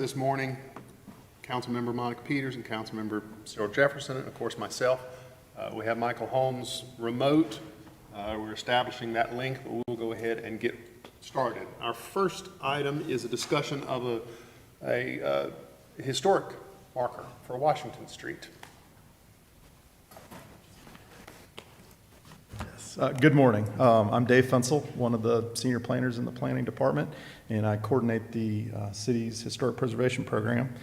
this morning, Councilmember Monica Peters and Councilmember Cyril Jefferson, and of course myself. We have Michael Holmes remote. We're establishing that link, but we'll go ahead and get started. Our first item is a discussion of a historic marker for Washington Street. Good morning. I'm Dave Fensel, one of the senior planners in the planning department, and I coordinate the city's historic preservation program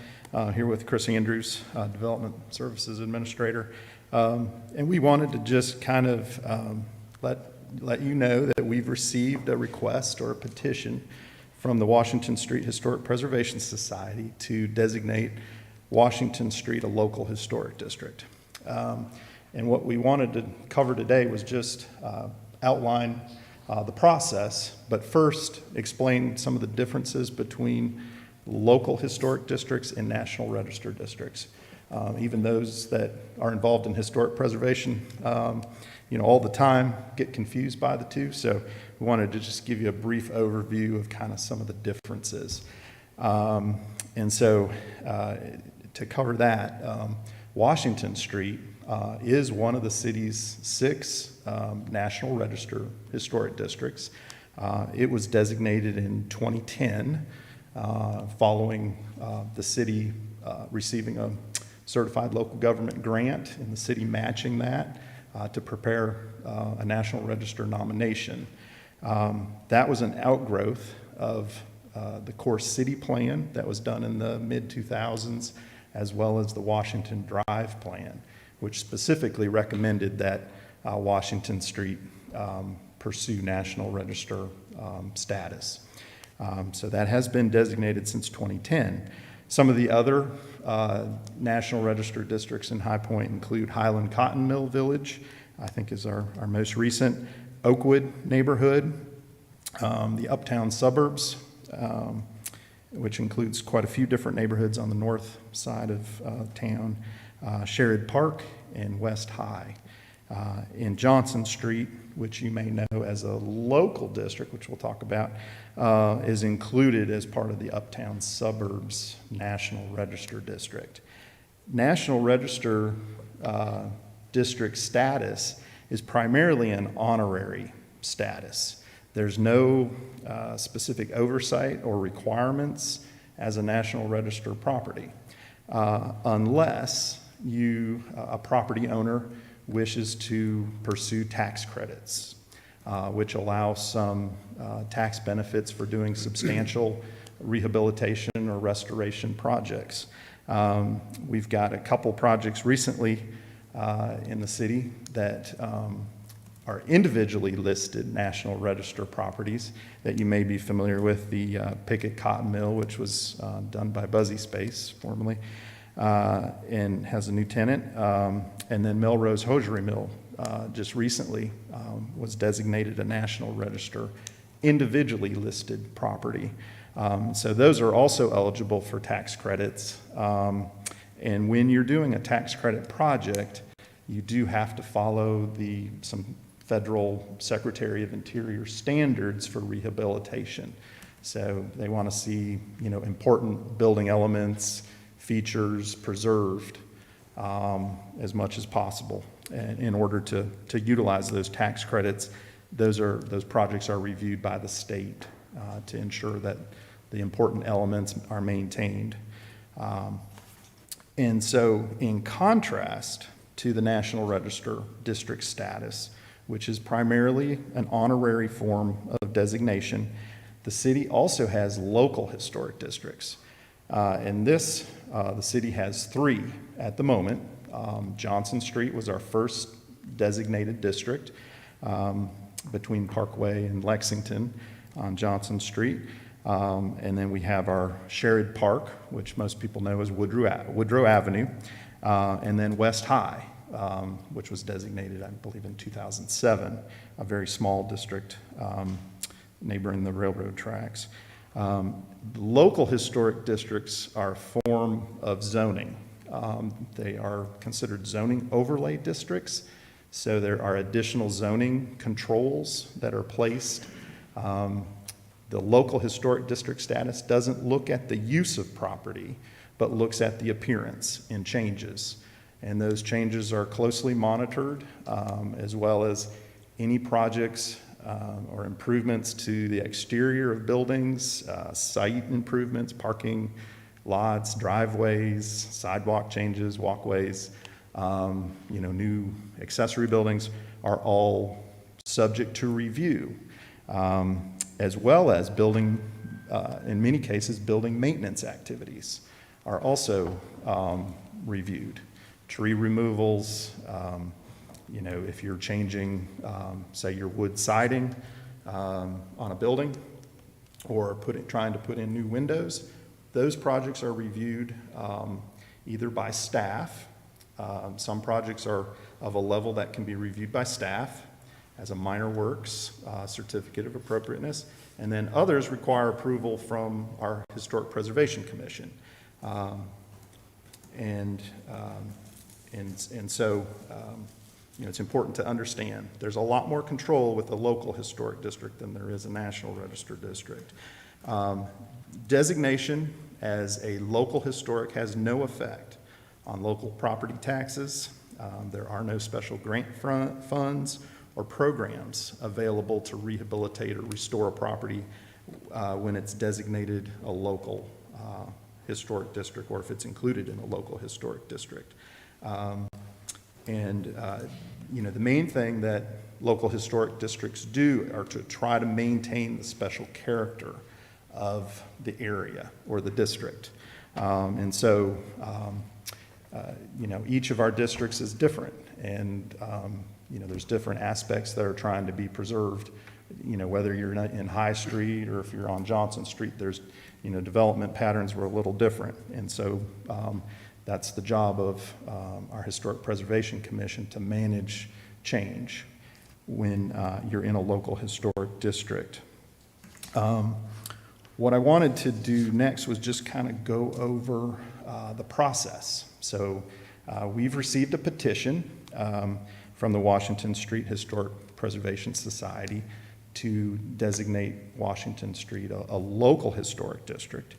here with Chris Andrews, Development Services Administrator. And we wanted to just kind of let you know that we've received a request or a petition from the Washington Street Historic Preservation Society to designate Washington Street a local historic district. And what we wanted to cover today was just outline the process, but first explain some of the differences between local historic districts and National Register districts. Even those that are involved in historic preservation, all the time get confused by the two. So we wanted to just give you a brief overview of kind of some of the differences. And so to cover that, Washington Street is one of the city's 6 National Register historic districts. It was designated in 2010 following the city receiving a certified local government grant and the city matching that to prepare a National Register nomination. That was an outgrowth of the core city plan that was done in the mid-2000s, as well as the Washington Drive plan, which specifically recommended that Washington Street pursue National Register status. So that has been designated since 2010. Some of the other National Register districts in High Point include Highland Cotton Mill Village, I think is our most recent, Oakwood neighborhood, the Uptown suburbs, which includes quite a few different neighborhoods on the north side of town, Sherrod Park and West High. In Johnson Street, which you may know as a local district, which we'll talk about, is included as part of the Uptown Suburbs National Register District. National Register district status is primarily an honorary status. There's no specific oversight or requirements as a National Register property, unless a property owner wishes to pursue tax credits, which allow some tax benefits for doing substantial rehabilitation or restoration projects. We've got a couple projects recently in the city that are individually listed National Register properties that you may be familiar with. The Pickett Cotton Mill, which was done by Buzzy Space formerly, and has a new tenant. And then Melrose Hosiery Mill just recently was designated a National Register individually listed property. So those are also eligible for tax credits. And when you're doing a tax credit project, you do have to follow some federal Secretary of Interior standards for rehabilitation. So they want to see, important building elements, features preserved as much as possible. And in order to utilize those tax credits, those projects are reviewed by the state to ensure that the important elements are maintained. And so in contrast to the National Register district status, which is primarily an honorary form of designation, the city also has local historic districts. And the city has 3 at the moment. Johnson Street was our first designated district between Parkway and Lexington on Johnson Street. And then we have our Sherrod Park, which most people know as Woodrow Avenue, and then West High, which was designated, I believe, in 2007, a very small district neighboring the railroad tracks. Local historic districts are a form of zoning. They are considered zoning overlay districts, so there are additional zoning controls that are placed The local historic district status doesn't look at the use of property, but looks at the appearance and changes. And those changes are closely monitored, as well as any projects or improvements to the exterior of buildings, site improvements, parking lots, driveways, sidewalk changes, walkways, new accessory buildings are all subject to review, as well as building, in many cases, building maintenance activities are also reviewed. Tree removals, if you're changing, say, your wood siding on a building, or trying to put in new windows, those projects are reviewed either by staff. Some projects are of a level that can be reviewed by staff as a minor works certificate of appropriateness, and then others require approval from our Historic Preservation Commission. So it's important to understand there's a lot more control with a local historic district than there is a National Register district. Designation as a local historic has no effect on local property taxes. There are no special grant funds or programs available to rehabilitate or restore a property when it's designated a local historic district, or if it's included in a local historic district. The main thing that local historic districts do are to try to maintain the special character of the area or the district. Each of our districts is different, and there's different aspects that are trying to be preserved. Whether you're in High Street or if you're on Johnson Street, there's development patterns were a little different, and so that's the job of our Historic Preservation Commission, to manage change when you're in a local historic district. What I wanted to do next was just kind of go over the process. So we've received a petition from the Washington Street Historic Preservation Society to designate Washington Street a local historic district.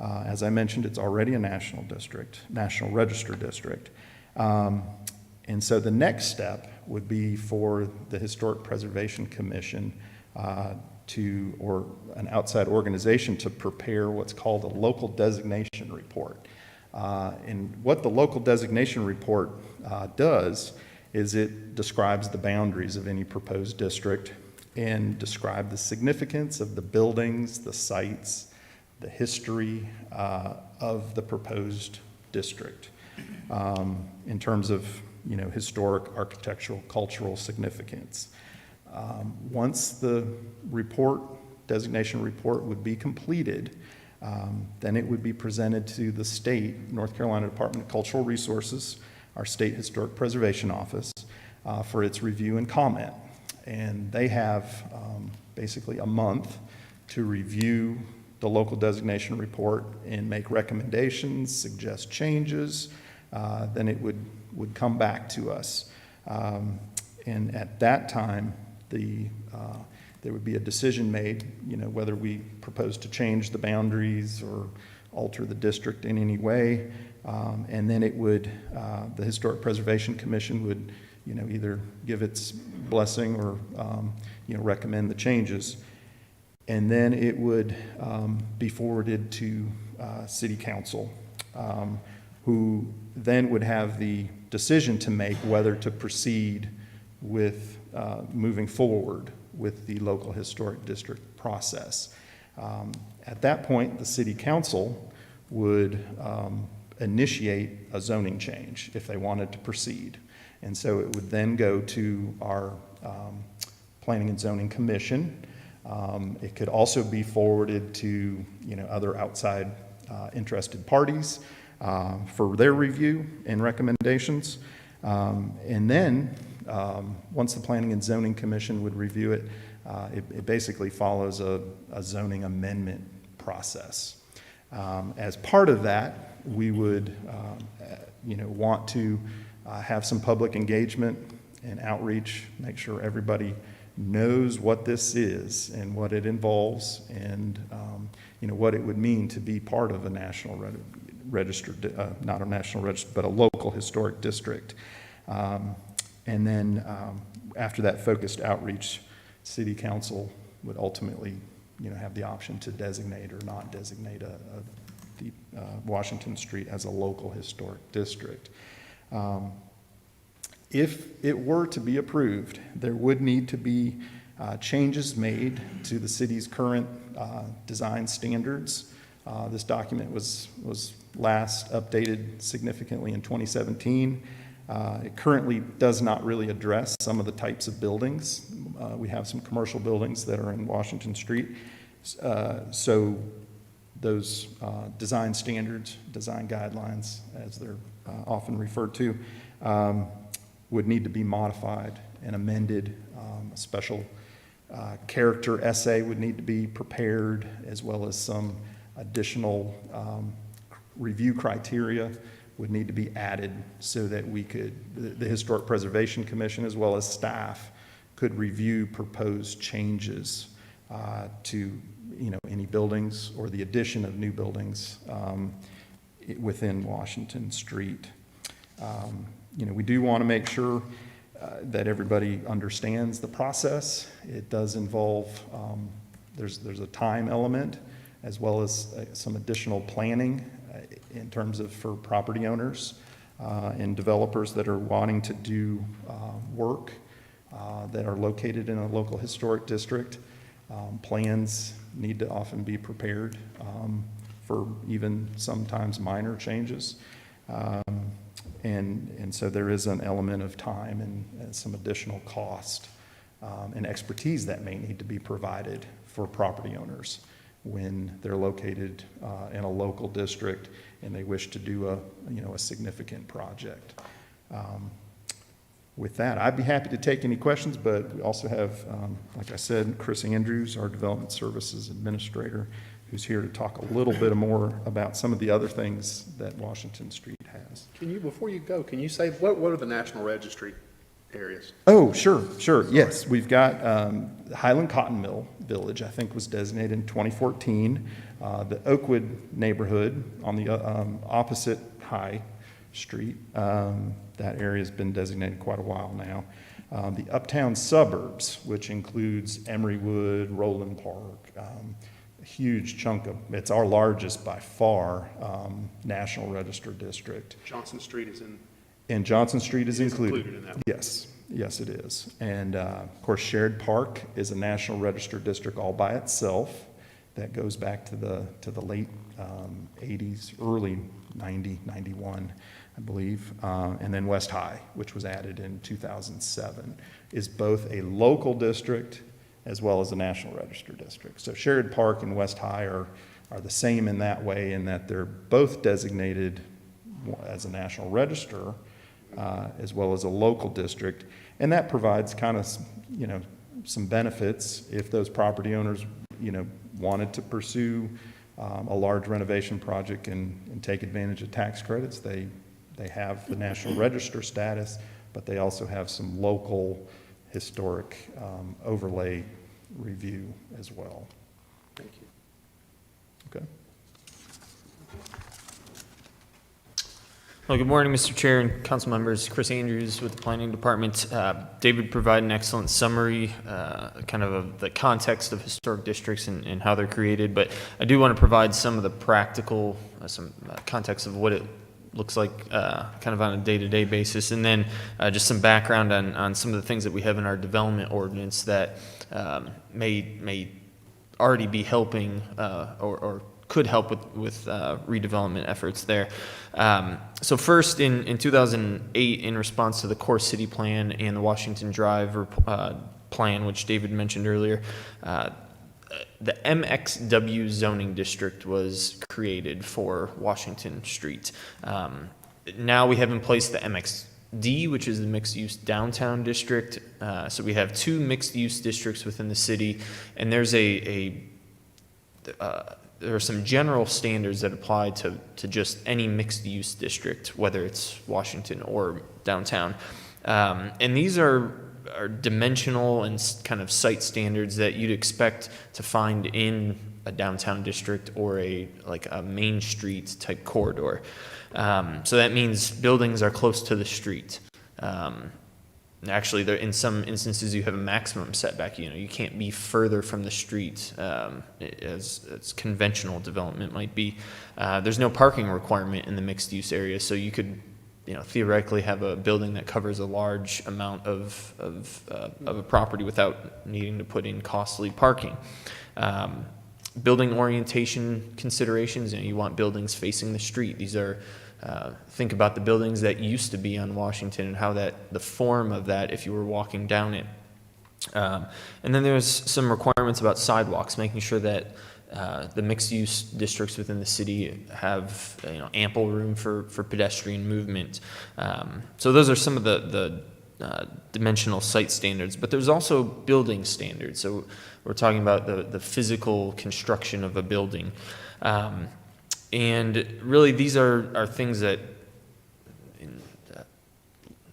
As I mentioned, it's already a national district, National Register district. And so the next step would be for the Historic Preservation Commission or an outside organization to prepare what's called a local designation report. And what the local designation report does is it describes the boundaries of any proposed district and describe the significance of the buildings, the sites, the history of the proposed district in terms of historic, architectural, cultural significance. Once the designation report would be completed, then it would be presented to the state, North Carolina Department of Cultural Resources, our state historic preservation office, for its review and comment. And they have basically a month to review the local designation report and make recommendations, suggest changes. Then it would come back to us. And at that time, there would be a decision made, whether we propose to change the boundaries or alter the district in any way. And then the Historic Preservation Commission would, either give its blessing or, recommend the changes. And then it would be forwarded to City Council, who then would have the decision to make whether to proceed with moving forward with the local historic district process. At that point, the City Council would initiate a zoning change if they wanted to proceed. And so it would then go to our Planning and Zoning Commission. It could also be forwarded to other outside interested parties for their review and recommendations. And then once the Planning and Zoning Commission would review it, it basically follows a zoning amendment process. As part of that, we would want to have some public engagement and outreach, make sure everybody knows what this is and what it involves and, what it would mean to be part of a national register, not a national register, but a local historic district. And then after that focused outreach, City Council would ultimately, have the option to designate or not designate Washington Street as a local historic district. If it were to be approved, there would need to be changes made to the city's current design standards. This document was last updated significantly in 2017. It currently does not really address some of the types of buildings. We have some commercial buildings that are in Washington Street. So those design standards, design guidelines, as they're often referred to, would need to be modified and amended. A special character essay would need to be prepared, as well as some additional review criteria would need to be added so that we could, the Historic Preservation Commission as well as staff could review proposed changes to any buildings or the addition of new buildings within Washington Street. We do want to make sure that everybody understands the process. It does involve, there's a time element as well as some additional planning in terms of for property owners and developers that are wanting to do work that are located in a local historic district. Plans need to often be prepared for even sometimes minor changes. And so there is an element of time and some additional cost and expertise that may need to be provided for property owners when they're located in a local district and they wish to do a significant project. With that, I'd be happy to take any questions, but we also have, like I said, Chris Andrews, our Development Services Administrator, who's here to talk a little bit more about some of the other things that Washington Street has. Before you go, can you say, what are the National Registry areas? Oh, sure. Yes, we've got Highland Cotton Mill Village, I think was designated in 2014. The Oakwood neighborhood on the opposite High Street, that area has been designated quite a while now. The Uptown Suburbs, which includes Emerywood, Roland Park, a huge chunk of, it's our largest by far National Register district. Johnson Street is in. And Johnson Street is included. In that. Yes, it is. And of course, Shared Park is a National Register district all by itself. That goes back to the late 80s, early 91, I believe. And then West High, which was added in 2007, is both a local district as well as a National Register district. So Shared Park and West High are the same in that way, in that they're both designated as a National Register as well as a local district. And that provides kind of, some benefits if those property owners, wanted to pursue a large renovation project and take advantage of tax credits. They have the National Register status, but they also have some local historic overlay review as well. Thank you. Okay. Well, good morning, Mr. Chair and council members. Chris Andrews with the Planning Department. David provided an excellent summary, kind of the context of historic districts and how they're created, but I do want to provide some of the practical, some context of what it looks like kind of on a day-to-day basis, and then just some background on some of the things that we have in our development ordinance that may already be helping or could help with redevelopment efforts there. So first, in 2008, in response to the Core City Plan and the Washington Drive plan, which David mentioned earlier, the MXW zoning district was created for Washington Street. Now we have in place the MXD, which is the mixed-use downtown district. So we have two mixed-use districts within the city, and there's there are some general standards that apply to just any mixed-use district, whether it's Washington or downtown. And these are are dimensional and kind of site standards that you'd expect to find in a downtown district or a main street type corridor. So that means buildings are close to the street. Actually, in some instances, you have a maximum setback. You can't be further from the street as conventional development might be. There's no parking requirement in the mixed-use area, so you could, theoretically have a building that covers a large amount of a property without needing to put in costly parking. Building orientation considerations. You want buildings facing the street. These are think about the buildings that used to be on Washington and how the form of that if you were walking down it. And then there's some requirements about sidewalks, making sure that the mixed-use districts within the city have ample room for pedestrian movement. So those are some of the dimensional site standards, but there's also building standards. So we're talking about the physical construction of a building. And really, these are things that,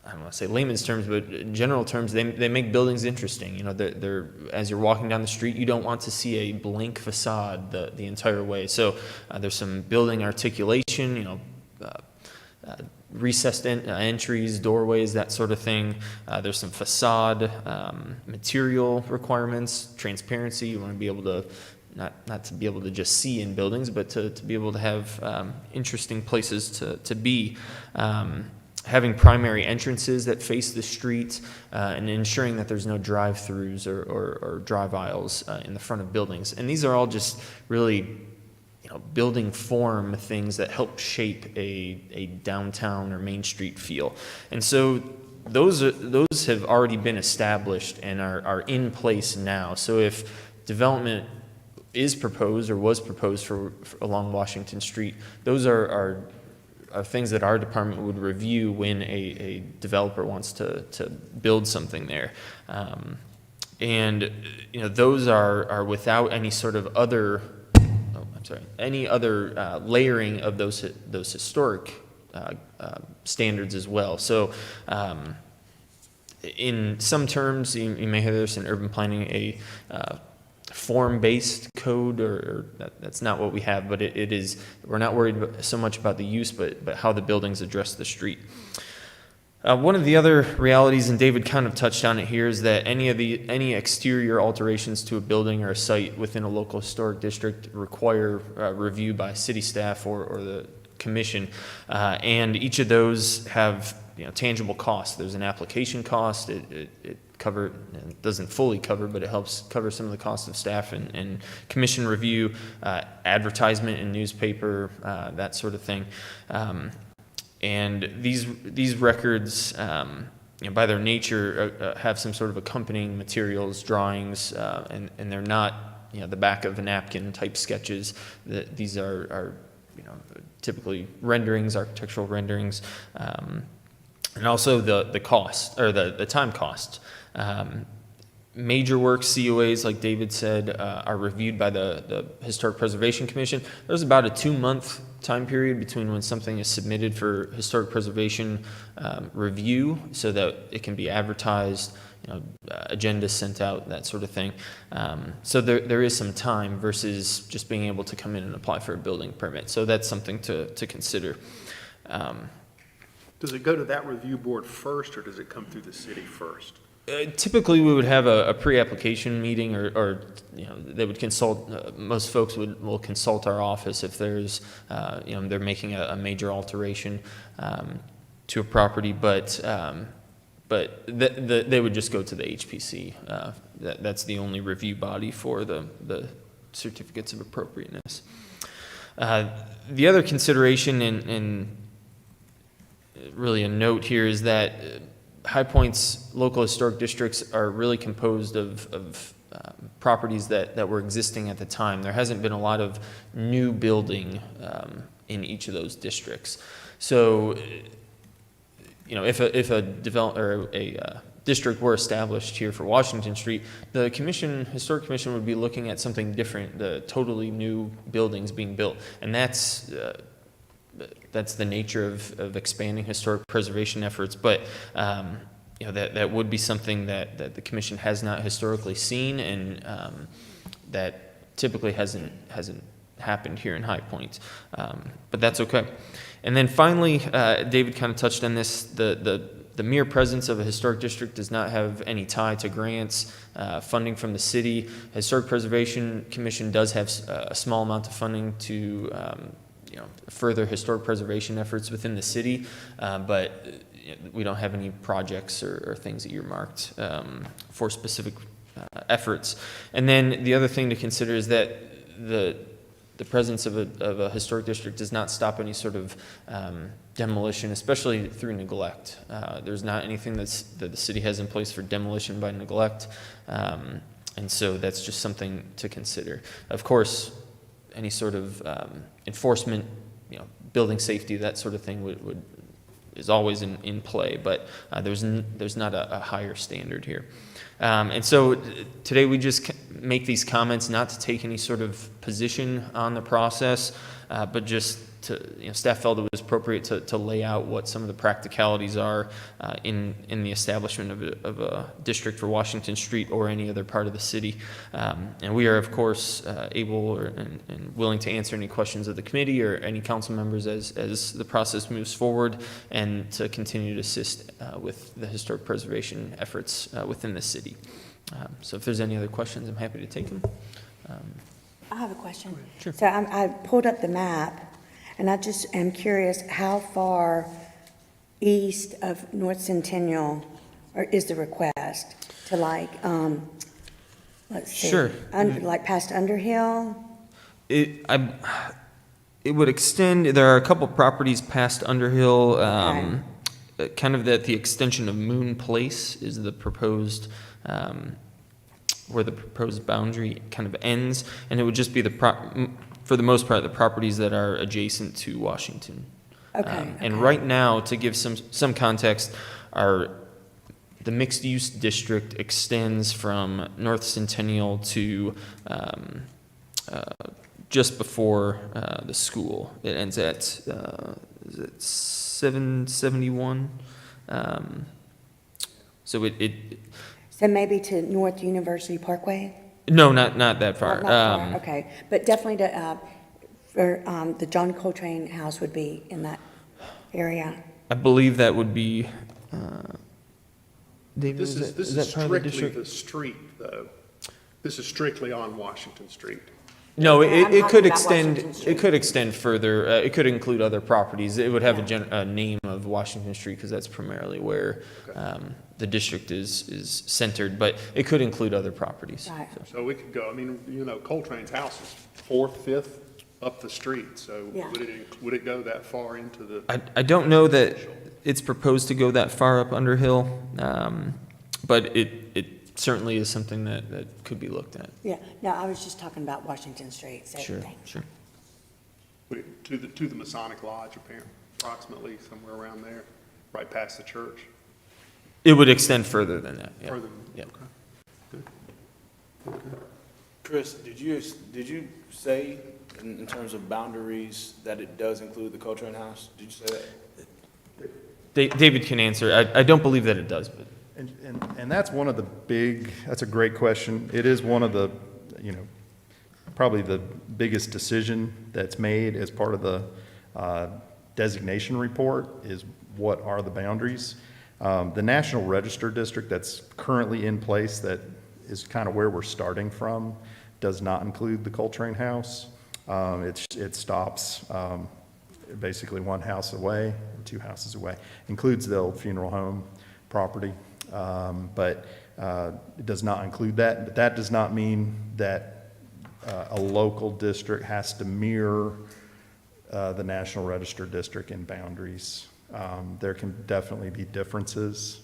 I don't want to say layman's terms, but in general terms, they make buildings interesting. They're as you're walking down the street, you don't want to see a blank facade the entire way. So there's some building articulation, recessed entries, doorways, that sort of thing. There's some facade material requirements, transparency. You want to be able to not to be able to just see in buildings, but to be able to have interesting places to be. Having primary entrances that face the street and ensuring that there's no drive-throughs or drive aisles in the front of buildings. And these are all just really building form things that help shape a downtown or main street feel. And so those have already been established and are in place now. So if development is proposed or was proposed for along Washington Street, those are things that our department would review when a developer wants to build something there. And those are without any sort of other layering of those historic standards as well. So in some terms, you may hear this in urban planning, a form-based code, or that's not what we have, but it is. We're not worried so much about the use, but how the buildings address the street. One of the other realities, and David kind of touched on it here, is that any exterior alterations to a building or a site within a local historic district require review by city staff or the commission, and each of those have tangible costs. There's an application cost. It doesn't fully cover, but it helps cover some of the costs of staff and commission review, advertisement in newspaper, that sort of thing. And these records, by their nature, have some sort of accompanying materials, drawings, and they're not the back of a napkin type sketches. These are typically renderings, architectural renderings, and also the cost or the time cost. Major works, COAs, like David said, are reviewed by the Historic Preservation Commission. There's about a 2-month time period between when something is submitted for historic preservation review, so that it can be advertised, agendas sent out, that sort of thing. So there is some time versus just being able to come in and apply for a building permit. So that's something to consider. Does it go to that review board first, or does it come through the city first? Typically, we would have a pre-application meeting, or they would consult. Most folks will consult our office if there's, they're making a major alteration to a property, but they would just go to the HPC. That's the only review body for the certificates of appropriateness. The other consideration and really a note here is that High Point's local historic districts are really composed of properties that were existing at the time. There hasn't been a lot of new building in each of those districts. So, if a district were established here for Washington Street, the historic commission would be looking at something different, the totally new buildings being built, and that's the nature of expanding historic preservation efforts. But that would be something that the commission has not historically seen, and that typically hasn't happened here in High Point, but that's okay. And then finally, David kind of touched on this, the mere presence of a historic district does not have any tie to grants, funding from the city. Historic Preservation Commission does have a small amount of funding to further historic preservation efforts within the city, but we don't have any projects or things earmarked for specific efforts. And then the other thing to consider is that the presence of a historic district does not stop any sort of demolition, especially through neglect. There's not anything that the city has in place for demolition by neglect, and so that's just something to consider. Of course, any sort of enforcement, building safety, that sort of thing is always in play, but there's not a higher standard here. And so today we just make these comments not to take any sort of position on the process, but just to, staff felt it was appropriate to lay out what some of the practicalities are in the establishment of a district for Washington Street or any other part of the city. And we are, of course, able and willing to answer any questions of the committee or any council members as the process moves forward, and to continue to assist with the historic preservation efforts within the city. So if there's any other questions, I'm happy to take them. I have a question. Sure. So I pulled up the map, and I just am curious how far east of North Centennial is the request to let's see. Sure. Like past Underhill? It would extend. There are a couple properties past Underhill. Kind of that the extension of Moon Place is the proposed, where the proposed boundary kind of ends, and it would just be for the most part, the properties that are adjacent to Washington. Okay. And right now, to give some context, the mixed-use district extends from North Centennial to just before the school. It ends at 771. So So maybe to North University Parkway? no, not that far. Not far, okay. But definitely for the John Coltrane House would be in that area. I believe that would be. David, This is is that part of the strictly district? the street, though. This is strictly on Washington Street. No, I'm it talking could about extend. Washington Street. It could extend further. It could include other properties. It would have Yeah. a name of Washington Street because that's primarily where the district is centered. But it could include other properties. Right. So we could go, Coltrane's house is 4th, 5th up the street, so Yeah. would it go that far into the? I don't know that it's proposed to go that far up Underhill, but it certainly is something that could be looked at. Yeah, no, I was just talking about Washington Street, so Sure, thanks. sure. To the Masonic Lodge, approximately somewhere around there, right past the church. It would extend further than that. Yeah. Further, Yeah. okay. Chris, did you say in terms of boundaries that it does include the Coltrane House? Did you say that? David can answer. I don't believe that it does, but. And that's one of the that's a great question. It is one of the, probably the biggest decision that's made as part of the designation report is what are the boundaries. The National Register District that's currently in place, that is kind of where we're starting from, does not include the Coltrane House. It stops basically one house away, 2 houses away, includes the old funeral home property. But it does not include that. But that does not mean that a local district has to mirror the National Register District in boundaries. There can definitely be differences.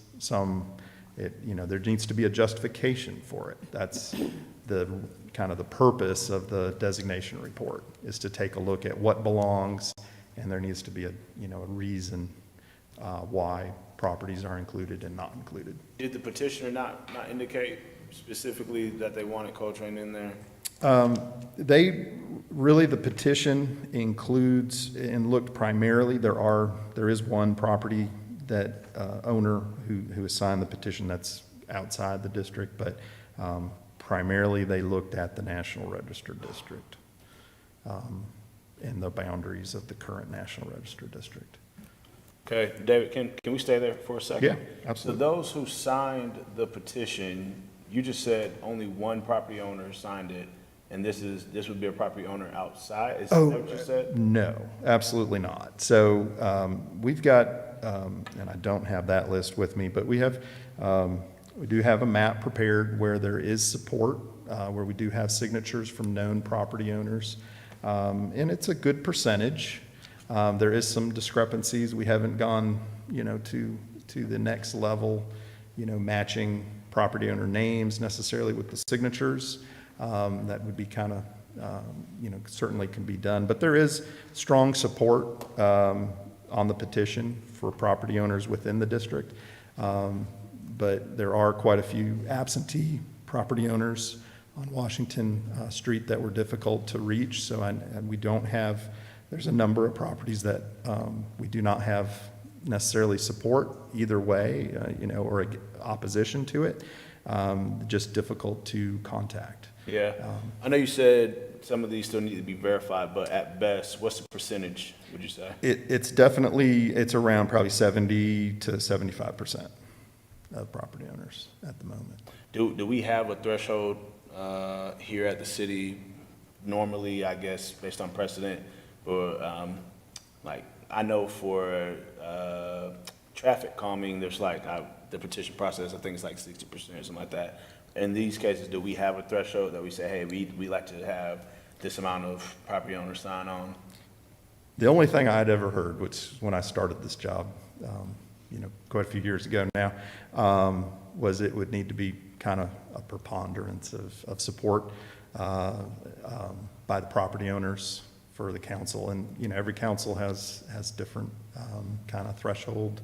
There needs to be a justification for it. That's the kind of the purpose of the designation report, is to take a look at what belongs, and there needs to be a reason why properties are included and not included. Did the petitioner not indicate specifically that they wanted Coltrane in there? The petition includes and looked primarily, there is one property owner who assigned the petition that's outside the district, but primarily they looked at the National Register District and the boundaries of the current National Register District. Okay, David, can we stay there for a second? Yeah, absolutely. So those who signed the petition, you just said only one property owner signed it, and this would be a property owner outside? Is that what you said? No, absolutely not. So we've got, and I don't have that list with me, but we do have a map prepared where there is support, where we do have signatures from known property owners, and it's a good percentage. There is some discrepancies. We haven't gone, to the next level, matching property owner names necessarily with the signatures. That would be kind of, certainly can be done. But there is strong support on the petition for property owners within the district. But there are quite a few absentee property owners on Washington Street that were difficult to reach. So and we don't have, there's a number of properties that we do not have necessarily support either way, or opposition to it. Just difficult to contact. Yeah. I know you said some of these still need to be verified, but at best, what's the percentage, would you say? It's definitely, it's around probably 70 to 75% of property owners at the moment. Do we have a threshold here at the city normally, I guess, based on precedent, or like, I know for traffic calming, there's like the petition process, I think it's like 60% or something like that. In these cases, do we have a threshold that we say, hey, we like to have this amount of property owners sign on? The only thing I'd ever heard, which when I started this job, quite a few years ago now, was it would need to be kind of a preponderance of support by the property owners for the council. And, every council has different kind of threshold.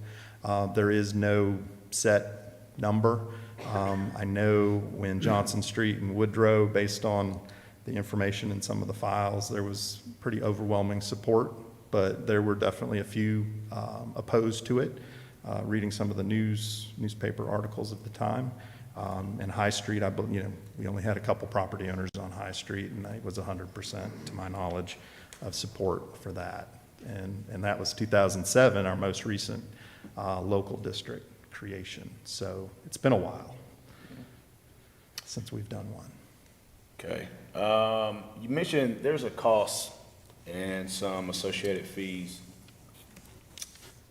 There is no set number. I know when Johnson Street and Woodrow, based on the information in some of the files, there was pretty overwhelming support, but there were definitely a few opposed to it, reading some of the newspaper articles at the time. And High Street, we only had a couple property owners on High Street, and it was 100%, to my knowledge, of support for that. And that was 2007, our most recent local district creation. So it's been a while since we've done one. Okay. You mentioned there's a cost and some associated fees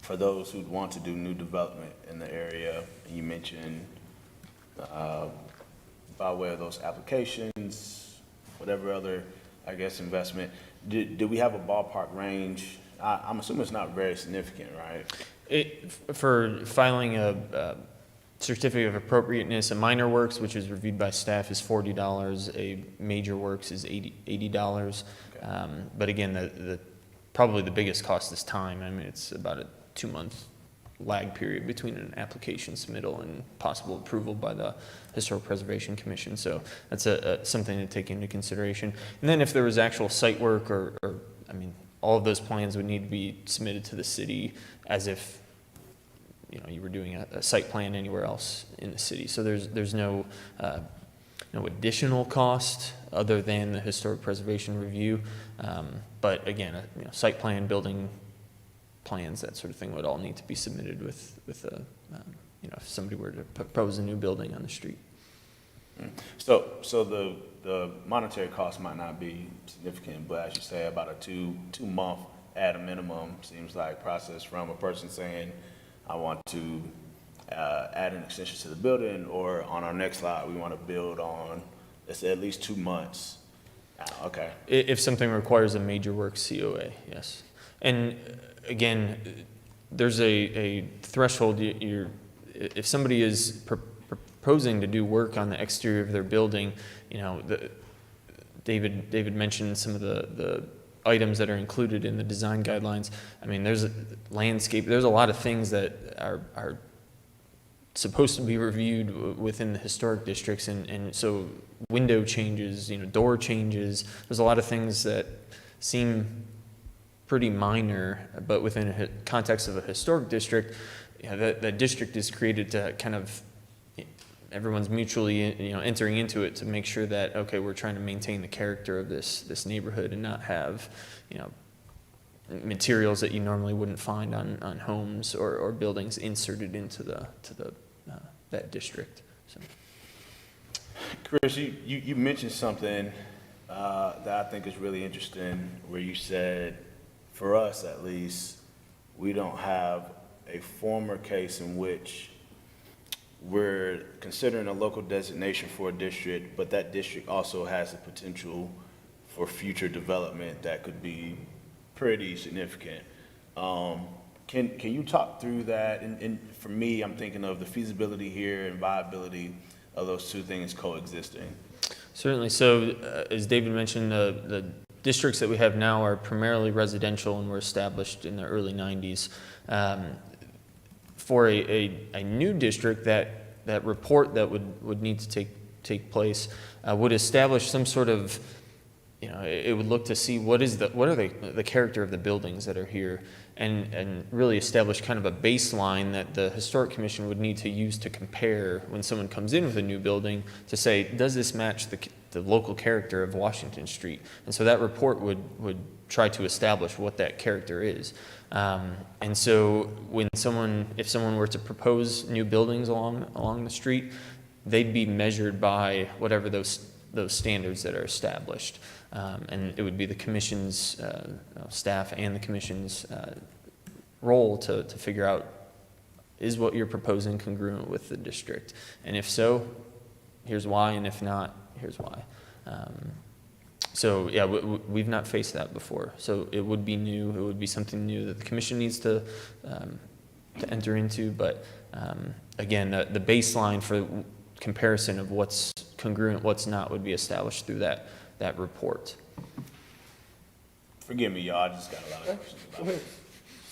for those who want to do new development in the area. And you mentioned by way of those applications, whatever other, I guess, investment. Do we have a ballpark range? I'm assuming it's not very significant, right? For filing a certificate of appropriateness, a minor works, which is reviewed by staff, is $40. A major works is $80. Okay. But again, probably the biggest cost is time. I mean, it's about a 2-month lag period between an application submittal and possible approval by the Historic Preservation Commission. So that's something to take into consideration. And then if there was actual site work or all of those plans would need to be submitted to the city as if, you were doing a site plan anywhere else in the city. So there's no additional cost other than the historic preservation review. But again, site plan, building plans, that sort of thing would all need to be submitted with if somebody were to propose a new building on the street. So the monetary cost might not be significant, but as you say, about a two-month at a minimum seems like process from a person saying, I want to add an extension to the building, or on our next lot, we want to build on, let's say, at least 2 months. Okay. If something requires a major works COA, yes. And again, there's a threshold. If somebody is proposing to do work on the exterior of their building, David mentioned some of the items that are included in the design guidelines. I mean, there's a landscape, there's a lot of things that are supposed to be reviewed within the historic districts, and so window changes, door changes, there's a lot of things that seem pretty minor, but within a context of a historic district, that district is created to kind of, everyone's mutually, entering into it to make sure that, okay, we're trying to maintain the character of this neighborhood and not have, materials that you normally wouldn't find on homes or buildings inserted into that district. So. Chris, you mentioned something that I think is really interesting, where you said, for us at least, we don't have a former case in which we're considering a local designation for a district, but that district also has the potential for future development that could be pretty significant. Can you talk through that? And for me, I'm thinking of the feasibility here and viability of those two things coexisting. Certainly. So, as David mentioned, the districts that we have now are primarily residential and were established in the early 90s. For a new district, that report that would need to take place would establish some sort of, it would look to see what are the character of the buildings that are here, and really establish kind of a baseline that the Historic Commission would need to use to compare when someone comes in with a new building to say, does this match the local character of Washington Street? And so that report would try to establish what that character is. And so if someone were to propose new buildings along the street, they'd be measured by whatever those standards that are established. And it would be the commission's staff and the commission's role to figure out, is what you're proposing congruent with the district? And if so, here's why, and if not, here's why. So yeah, we've not faced that before. So it would be new. It would be something new that the commission needs to enter into. But again, the baseline for comparison of what's congruent, what's not, would be established through that report. Forgive me, y'all, I just got a lot of questions about it.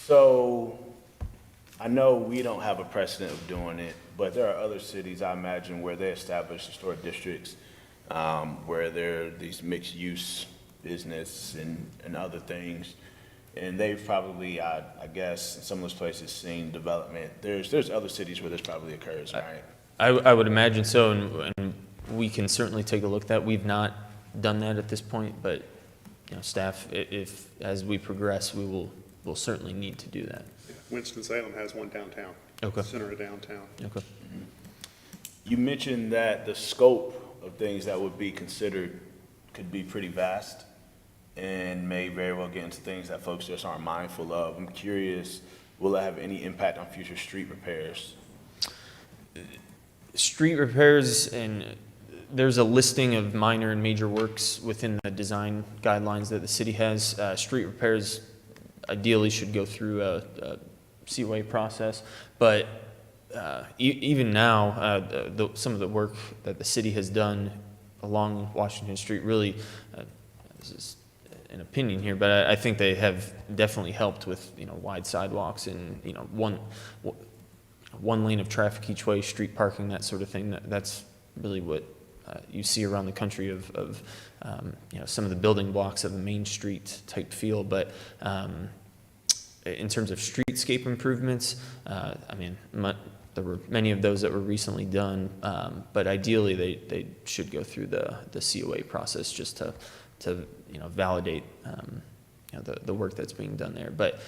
So, I know we don't have a precedent of doing it, but there are other cities, I imagine, where they establish historic districts, where there are these mixed-use business and other things, and they've probably, I guess, in some of those places, seen development. There's other cities where this probably occurs, right? I would imagine so, and we can certainly take a look at that. We've not done that at this point, but staff, if as we progress, we'll certainly need to do that. Winston-Salem has one downtown. Okay. Center of downtown. Okay. You mentioned that the scope of things that would be considered could be pretty vast and may very well get into things that folks just aren't mindful of. I'm curious, will it have any impact on future street repairs? Street repairs, and there's a listing of minor and major works within the design guidelines that the city has. Street repairs ideally should go through a COA process, but even now, some of the work that the city has done along Washington Street really, this is an opinion here, but I think they have definitely helped with wide sidewalks and one lane of traffic each way, street parking, that sort of thing. That's really what you see around the country of some of the building blocks of a Main Street type feel. But in terms of streetscape improvements, there were many of those that were recently done, but ideally they should go through the COA process just to validate the work that's being done there. But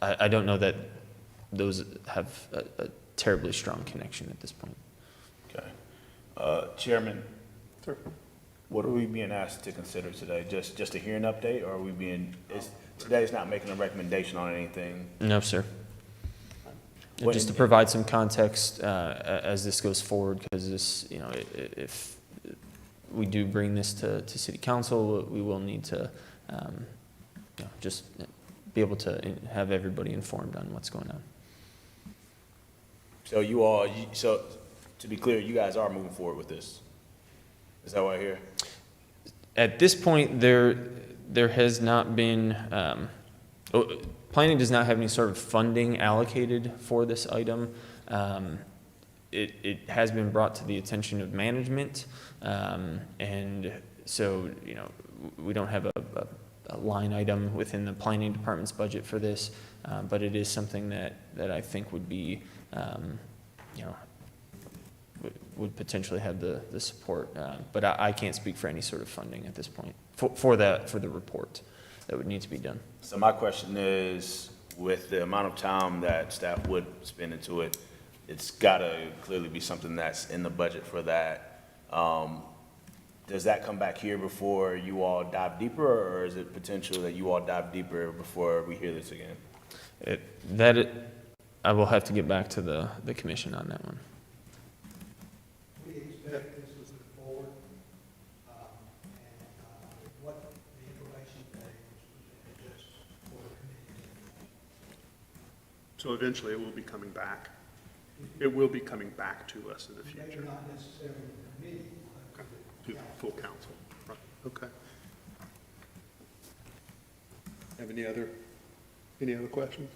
I don't know that those have a terribly strong connection at this point. Okay. Chairman, sir, what are we being asked to consider today? Just a hearing update, or are we today's not making a recommendation on anything? No, sir. Just to provide some context as this goes forward, because this, if we do bring this to City Council, we will need to just be able to have everybody informed on what's going on. So to be clear, you guys are moving forward with this. Is that what I hear? At this point, there has not been, planning does not have any sort of funding allocated for this item. It has been brought to the attention of management, and so we don't have a a line item within the planning department's budget for this, but it is something that I think would be, you know, would potentially have the support, but I can't speak for any sort of funding at this point for the report that would need to be done. So my question is, with the amount of time that staff would spend into it, it's gotta clearly be something that's in the budget for that. Does that come back here before you all dive deeper, or is it potential that you all dive deeper before we hear this again? I will have to get back to the commission on that one. We expect this was moved forward, what the information today was presented just for the committee. So eventually it will be coming back. It will be coming back to us in the Maybe future. not necessarily the committee, but Okay. to To the full council. Right. Okay. Have any other questions?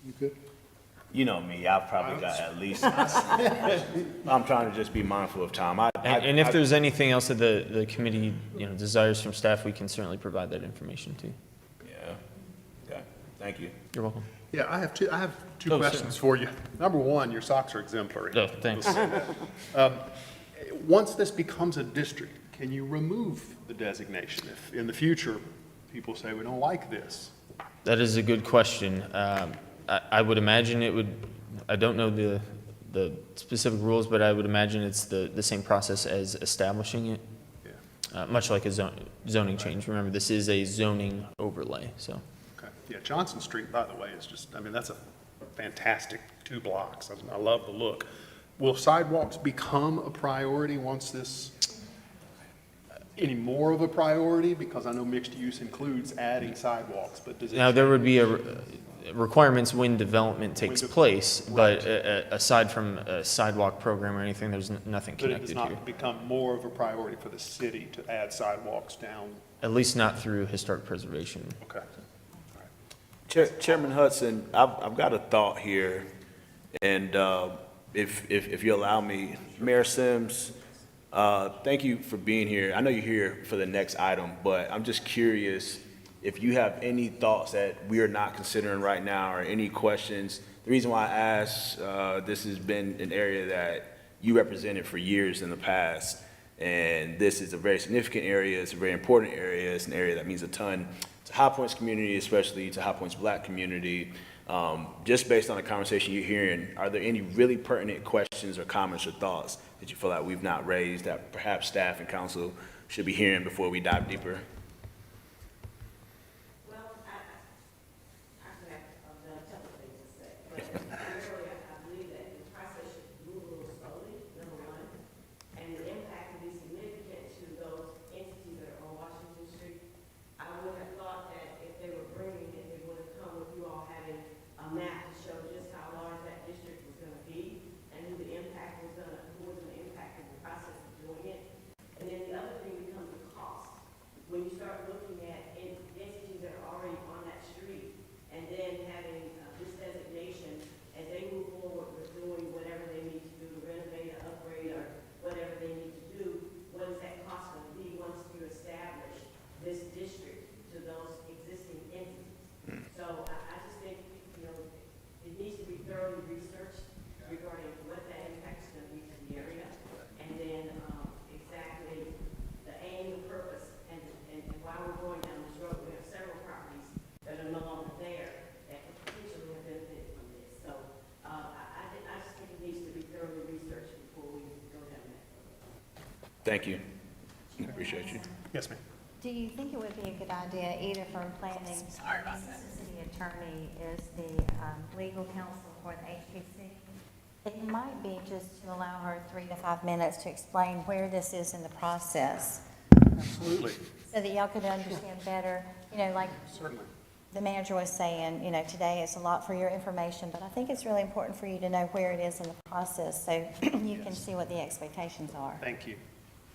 You good? You know me, I've probably got at least, I'm trying to just be mindful of time. And if there's anything else that the committee, you know, desires from staff, we can certainly provide that information to you. Yeah, okay, thank you. You're welcome. Yeah, I have two Oh, questions for you. Number one, your socks are exemplary. Oh, thanks. Once this becomes a district, can you remove the designation if in the future people say we don't like this? That is a good question. I would imagine it would, I don't know the specific rules, but I would imagine it's the same process as establishing it, Yeah. much like a zoning change. Remember, this is a zoning overlay, so. Okay. Yeah, Johnson Street, by the way, is just, I mean, that's a fantastic 2 blocks. I love the look. Will sidewalks become a priority once this, any more of a priority? Because I know mixed use includes adding sidewalks, but does it? Now, there would be requirements when development takes place, but Right. aside from a sidewalk program or anything, there's nothing But it does connected here. not become more of a priority for the city to add sidewalks down? At least not through historic preservation. Okay. Chairman Hudson, I've got a thought here, and if you allow me, Mayor Sims, thank you for being here. I know you're here for the next item, but I'm just curious if you have any thoughts that we are not considering right now, or any questions. The reason why I ask, this has been an area that you represented for years in the past, and this is a very significant area. It's a very important area. It's an area that means a ton to High Point's community, especially to High Point's Black community. Just based on the conversation you're hearing, are there any really pertinent questions or comments or thoughts that you feel like we've not raised that perhaps staff and council should be hearing before we dive deeper? Well, actually, I've done a couple of things to say, but primarily, I believe that the process should move a little slowly, number one, and the impact will be significant to those entities that are on Washington Street. I would have thought that if they were bringing it, they would have come with you all having a map to show just how large that district was gonna be, and who was gonna impact the process of doing it. And then the other thing becomes the cost. When you start looking at entities that are already on that street, and then having this designation, as they move forward with doing whatever they need to do to renovate or upgrade or whatever they need to do, what is that cost going to be once you establish this district to those existing entities? So I just think, you know, it needs to be thoroughly researched regarding what that impact is going to be to the area, and then exactly the aim, the purpose, and why we're going down this road. We have several properties that are no longer there that could potentially have benefited from this. So I just think it needs to be thoroughly researched before we go down that road. Thank you. Appreciate you. Yes, ma'am. Do you think it would be a good idea, either from planning, the city attorney is the legal counsel for the HPC? It might be just to allow her 3 to 5 minutes to explain where this is in the process, Absolutely. so that y'all could understand better. You know, like Certainly. the manager was saying, you know, today it's a lot for your information, but I think it's really important for you to know where it is in the process, so you can see what the expectations are. Thank you.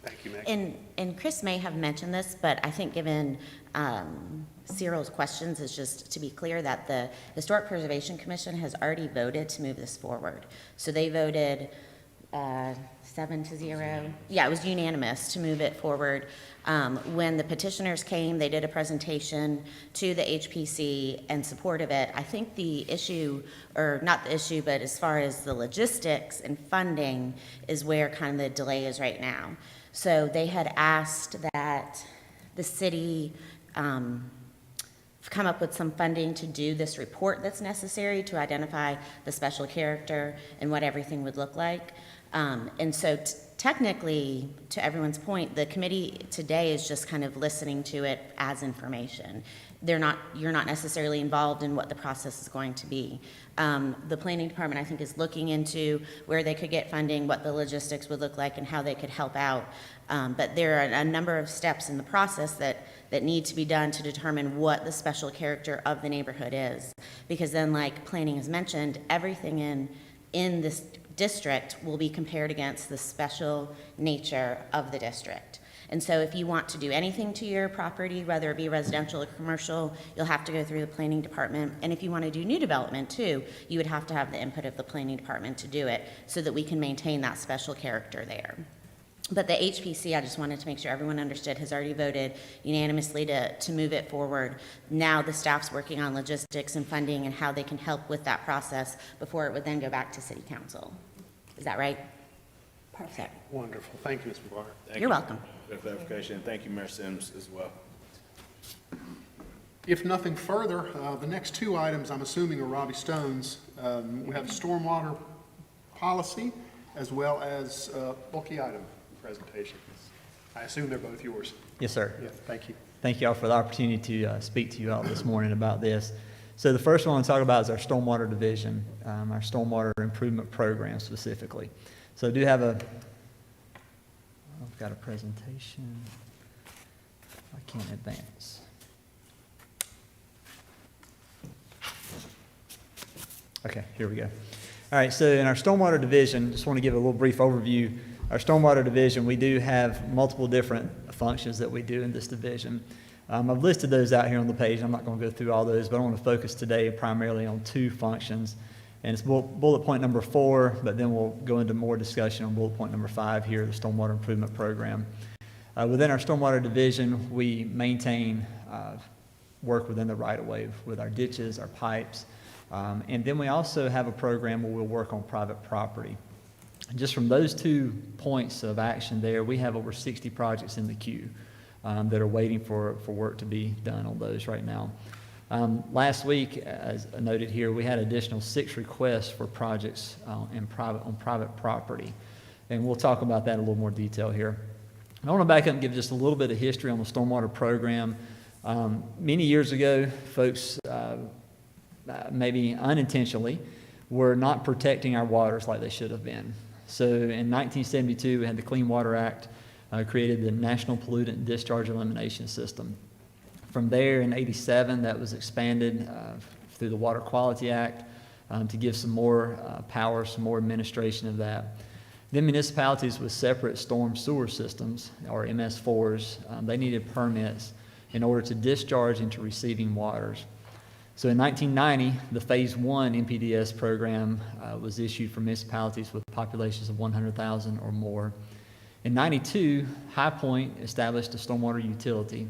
Thank you, Meg. And Chris may have mentioned this, but I think given Cyril's questions, is just to be clear that the Historic Preservation Commission has already voted to move this forward. So they voted 7-0. Yeah, it was unanimous to move it forward. When the petitioners came, they did a presentation to the HPC in support of it. I think the issue, or not the issue, but as far as the logistics and funding is where kind of the delay is right now. So they had asked that the city come up with some funding to do this report that's necessary to identify the special character and what everything would look like. And so technically, to everyone's point, the committee today is just kind of listening to it as information. You're not necessarily involved in what the process is going to be. The planning department, I think, is looking into where they could get funding, what the logistics would look like, and how they could help out. But there are a number of steps in the process that need to be done to determine what the special character of the neighborhood is. Because then, like planning has mentioned, everything in this district will be compared against the special nature of the district. And so if you want to do anything to your property, whether it be residential or commercial, you'll have to go through the planning department. And if you want to do new development too, you would have to have the input of the planning department to do it so that we can maintain that special character there. But the HPC, I just wanted to make sure everyone understood, has already voted unanimously to move it forward. Now the staff's working on logistics and funding and how they can help with that process before it would then go back to city council. Is that right? Perfect. Wonderful. Thank you, Ms. McGuire. You're welcome. For clarification. Thank you, Mayor Sims, as well. If nothing further, the next two items, I'm assuming, are Robbie Stone's. We have stormwater policy as well as bulky item presentations. I assume they're both yours. Yes, sir. Yeah, thank you. Thank you all for the opportunity to speak to you all this morning about this. So the first one I want to talk about is our Stormwater Division, our Stormwater Improvement Program specifically. So I do have I've got a presentation. I can't advance. Okay, here we go. All right, so in our Stormwater Division, just want to give a little brief overview. Our Stormwater Division, we do have multiple different functions that we do in this division. I've listed those out here on the page. I'm not going to go through all those, but I want to focus today primarily on two functions. And it's bullet point number 4, but then we'll go into more discussion on bullet point number 5 here, the Stormwater Improvement Program. Within our Stormwater Division, we maintain work within the right-of-way with our ditches, our pipes, and then we also have a program where we'll work on private property. Just from those 2 points of action there, we have over 60 projects in the queue that are waiting for work to be done on those right now. Last week, as noted here, we had additional 6 requests for projects on private property, and we'll talk about that in a little more detail here. I want to back up and give just a little bit of history on the stormwater program. Many years ago, folks, maybe unintentionally, were not protecting our waters like they should have been. So in 1972, we had the Clean Water Act, created the National Pollutant Discharge Elimination System. From there, in '87, that was expanded through the Water Quality Act to give some more power, some more administration of that. Then municipalities with separate storm sewer systems, or MS4s, they needed permits in order to discharge into receiving waters. So in 1990, the Phase 1 NPDES program was issued for municipalities with populations of 100,000 or more. In '92, High Point established a stormwater utility.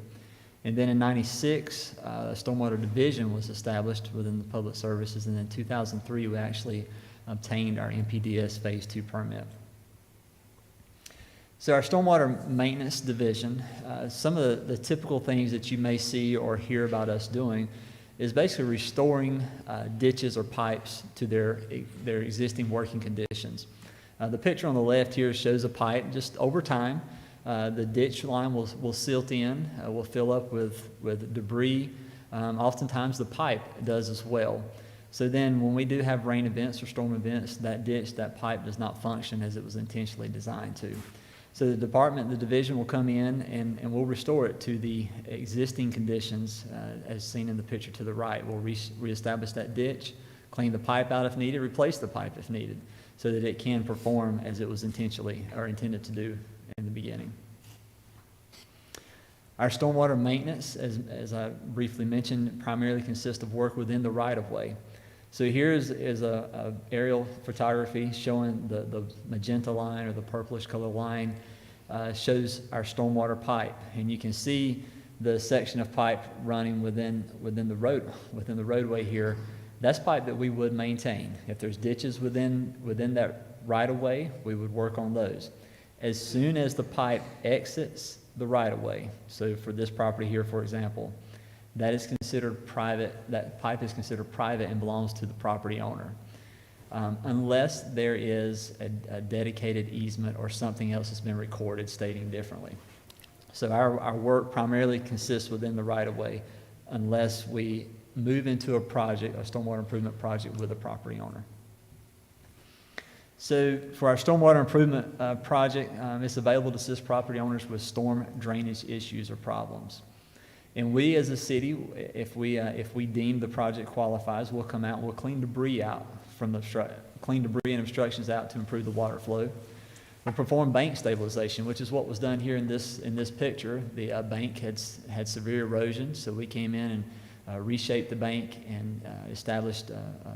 And then in '96, a Stormwater Division was established within the Public Services. And in 2003, we actually obtained our NPDES Phase 2 permit. So our Stormwater Maintenance Division, some of the typical things that you may see or hear about us doing is basically restoring ditches or pipes to their existing working conditions. The picture on the left here shows a pipe. Just over time, the ditch line will silt in, will fill up with debris. Oftentimes the pipe does as well. So then when we do have rain events or storm events, that ditch, that pipe does not function as it was intentionally designed to. So the division will come in and we'll restore it to the existing conditions as seen in the picture to the right. We'll reestablish that ditch, clean the pipe out if needed, replace the pipe if needed, so that it can perform as it was intentionally or intended to do in the beginning. Our stormwater maintenance, as I briefly mentioned, primarily consists of work within the right-of-way. So here is a aerial photography showing the magenta line or the purplish color line shows our stormwater pipe, and you can see the section of pipe running within the roadway here. That's pipe that we would maintain. If there's ditches within that right of way, we would work on those. As soon as the pipe exits the right of way, so for this property here, for example, that is considered private. That pipe is considered private and belongs to the property owner, unless there is a dedicated easement or something else that's been recorded stating differently. So our work primarily consists within the right-of-way unless we move into a project, a stormwater improvement project with a property owner. So for our stormwater improvement project, it's available to assist property owners with storm drainage issues or problems. And we as a city, if we deem the project qualifies, we'll come out and we'll clean debris out from clean debris and obstructions out to improve the water flow. We'll perform bank stabilization, which is what was done here in this picture. The bank had severe erosion, so we came in and reshaped the bank and established,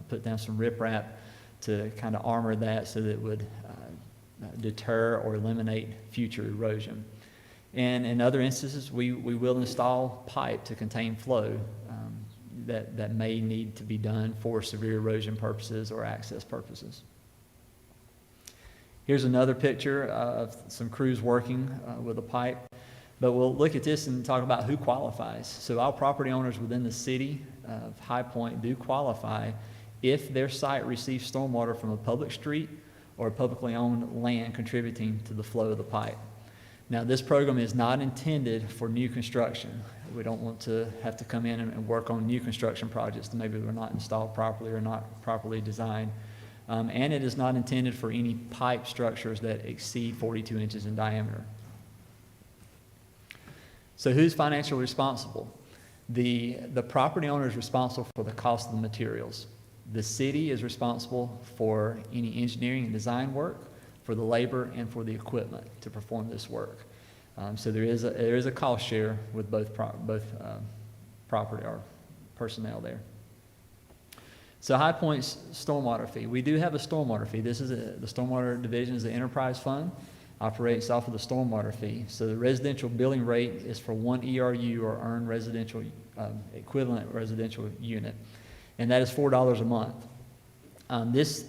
put down some riprap to kind of armor that so that it would deter or eliminate future erosion. And in other instances, we will install pipe to contain flow that may need to be done for severe erosion purposes or access purposes. Here's another picture of some crews working with a pipe, but we'll look at this and talk about who qualifies. So our property owners within the city of High Point do qualify if their site receives stormwater from a public street or publicly owned land contributing to the flow of the pipe. Now, this program is not intended for new construction. We don't want to have to come in and work on new construction projects that maybe were not installed properly or not properly designed. And it is not intended for any pipe structures that exceed 42 inches in diameter. So who's financially responsible? The property owner is responsible for the cost of the materials. The city is responsible for any engineering and design work, for the labor, and for the equipment to perform this work. So there is a cost share with both property or personnel there. So High Point's stormwater fee. We do have a stormwater fee. This is the Stormwater Division is the enterprise fund, operates off of the stormwater fee. So the residential billing rate is for one ERU or earned residential equivalent residential unit, and that is $4 a month. This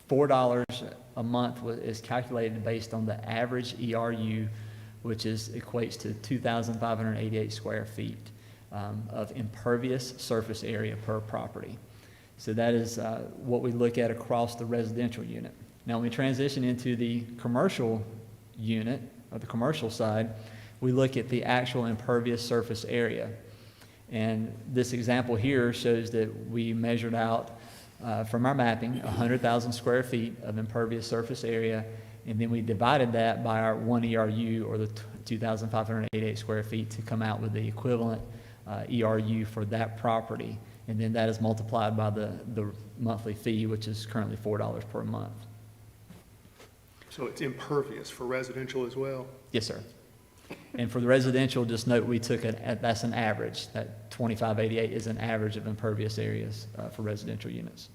$4 a month is calculated based on the average ERU, which equates to 2,588 square feet of impervious surface area per property. So that is what we look at across the residential unit. Now, when we transition into the commercial unit, or the commercial side, we look at the actual impervious surface area. And this example here shows that we measured out from our mapping 100,000 square feet of impervious surface area, and then we divided that by our 1 ERU, or the 2,588 square feet, to come out with the equivalent ERU for that property. And then that is multiplied by the monthly fee, which is currently $4 per month. So it's impervious for residential as well? Yes, sir. And for the residential, just note we took that's an average. That 2588 is an average of impervious areas for residential units.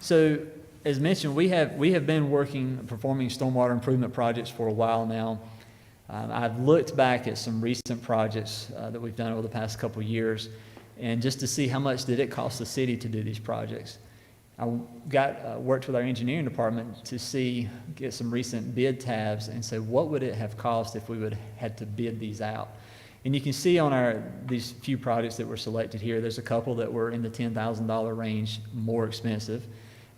So, as mentioned, we have been performing stormwater improvement projects for a while now. I've looked back at some recent projects that we've done over the past couple of years, and just to see how much did it cost the city to do these projects. I worked with our engineering department to get some recent bid tabs and say, what would it have cost if we would have had to bid these out? And you can see on these few projects that were selected here, there's a couple that were in the $10,000 range more expensive,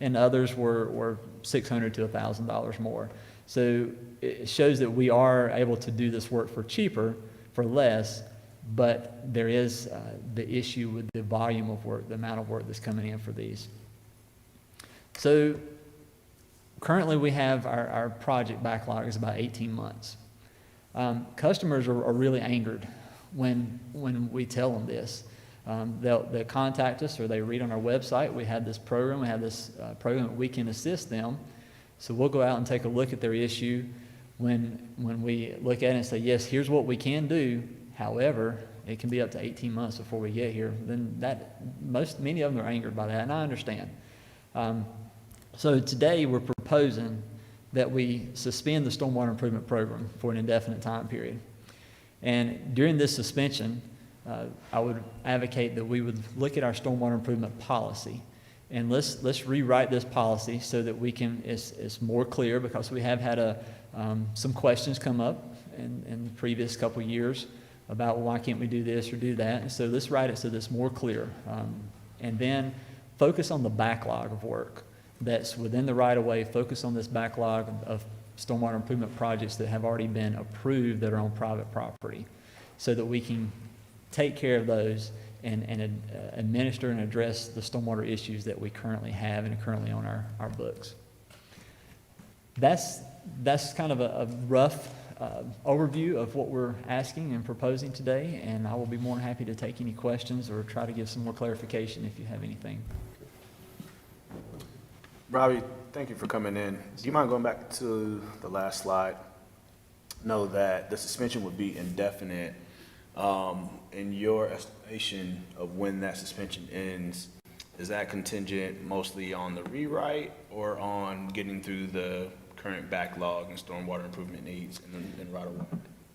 and others were $600 to $1,000 more. So it shows that we are able to do this work for cheaper, for less, but there is the issue with the volume of work, the amount of work that's coming in for these. So currently we have our project backlog is about 18 months. Customers are really angered when we tell them this. They'll contact us, or they read on our website, we have this program that we can assist them. So we'll go out and take a look at their issue. When we look at it and say, yes, here's what we can do. However, it can be up to 18 months before we get here, then many of them are angered by that, and I understand. So today, we're proposing that we suspend the stormwater improvement program for an indefinite time period. And during this suspension, I would advocate that we would look at our stormwater improvement policy. And let's rewrite this policy so that we can, it's more clear, because we have had some questions come up in the previous couple of years about, well, why can't we do this or do that? And so let's write it so that it's more clear. And then focus on the backlog of work that's within the right-of-way. Focus on this backlog of stormwater improvement projects that have already been approved that are on private property, so that we can take care of those and administer and address the stormwater issues that we currently have and are currently on our books. That's kind of a rough overview of what we're asking and proposing today, and I will be more than happy to take any questions or try to give some more clarification if you have anything. Robbie, thank you for coming in. Do you mind going back to the last slide? Know that the suspension would be indefinite. In your estimation of when that suspension ends, is that contingent mostly on the rewrite or on getting through the current backlog and stormwater improvement needs in right away?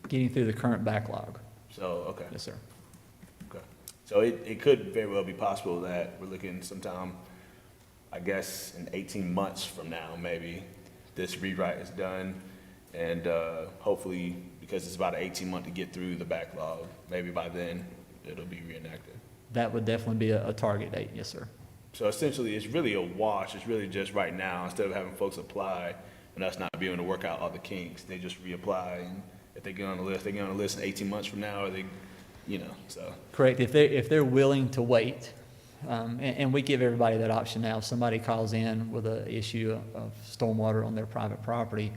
Getting through the current backlog. So, okay. Yes, sir. Okay. So it could very well be possible that we're looking sometime, I guess, in 18 months from now, maybe this rewrite is done, and hopefully, because it's about 18 months to get through the backlog, maybe by then it'll be reenacted. That would definitely be a target date, yes, sir. So essentially, it's really a wash. It's really just right now, instead of having folks apply and us not being able to work out all the kinks, they just reapply, and if they get on the list, they get on the list in 18 months from now, or they, so. Correct. If they're willing to wait, and we give everybody that option now. If somebody calls in with an issue of stormwater on their private property,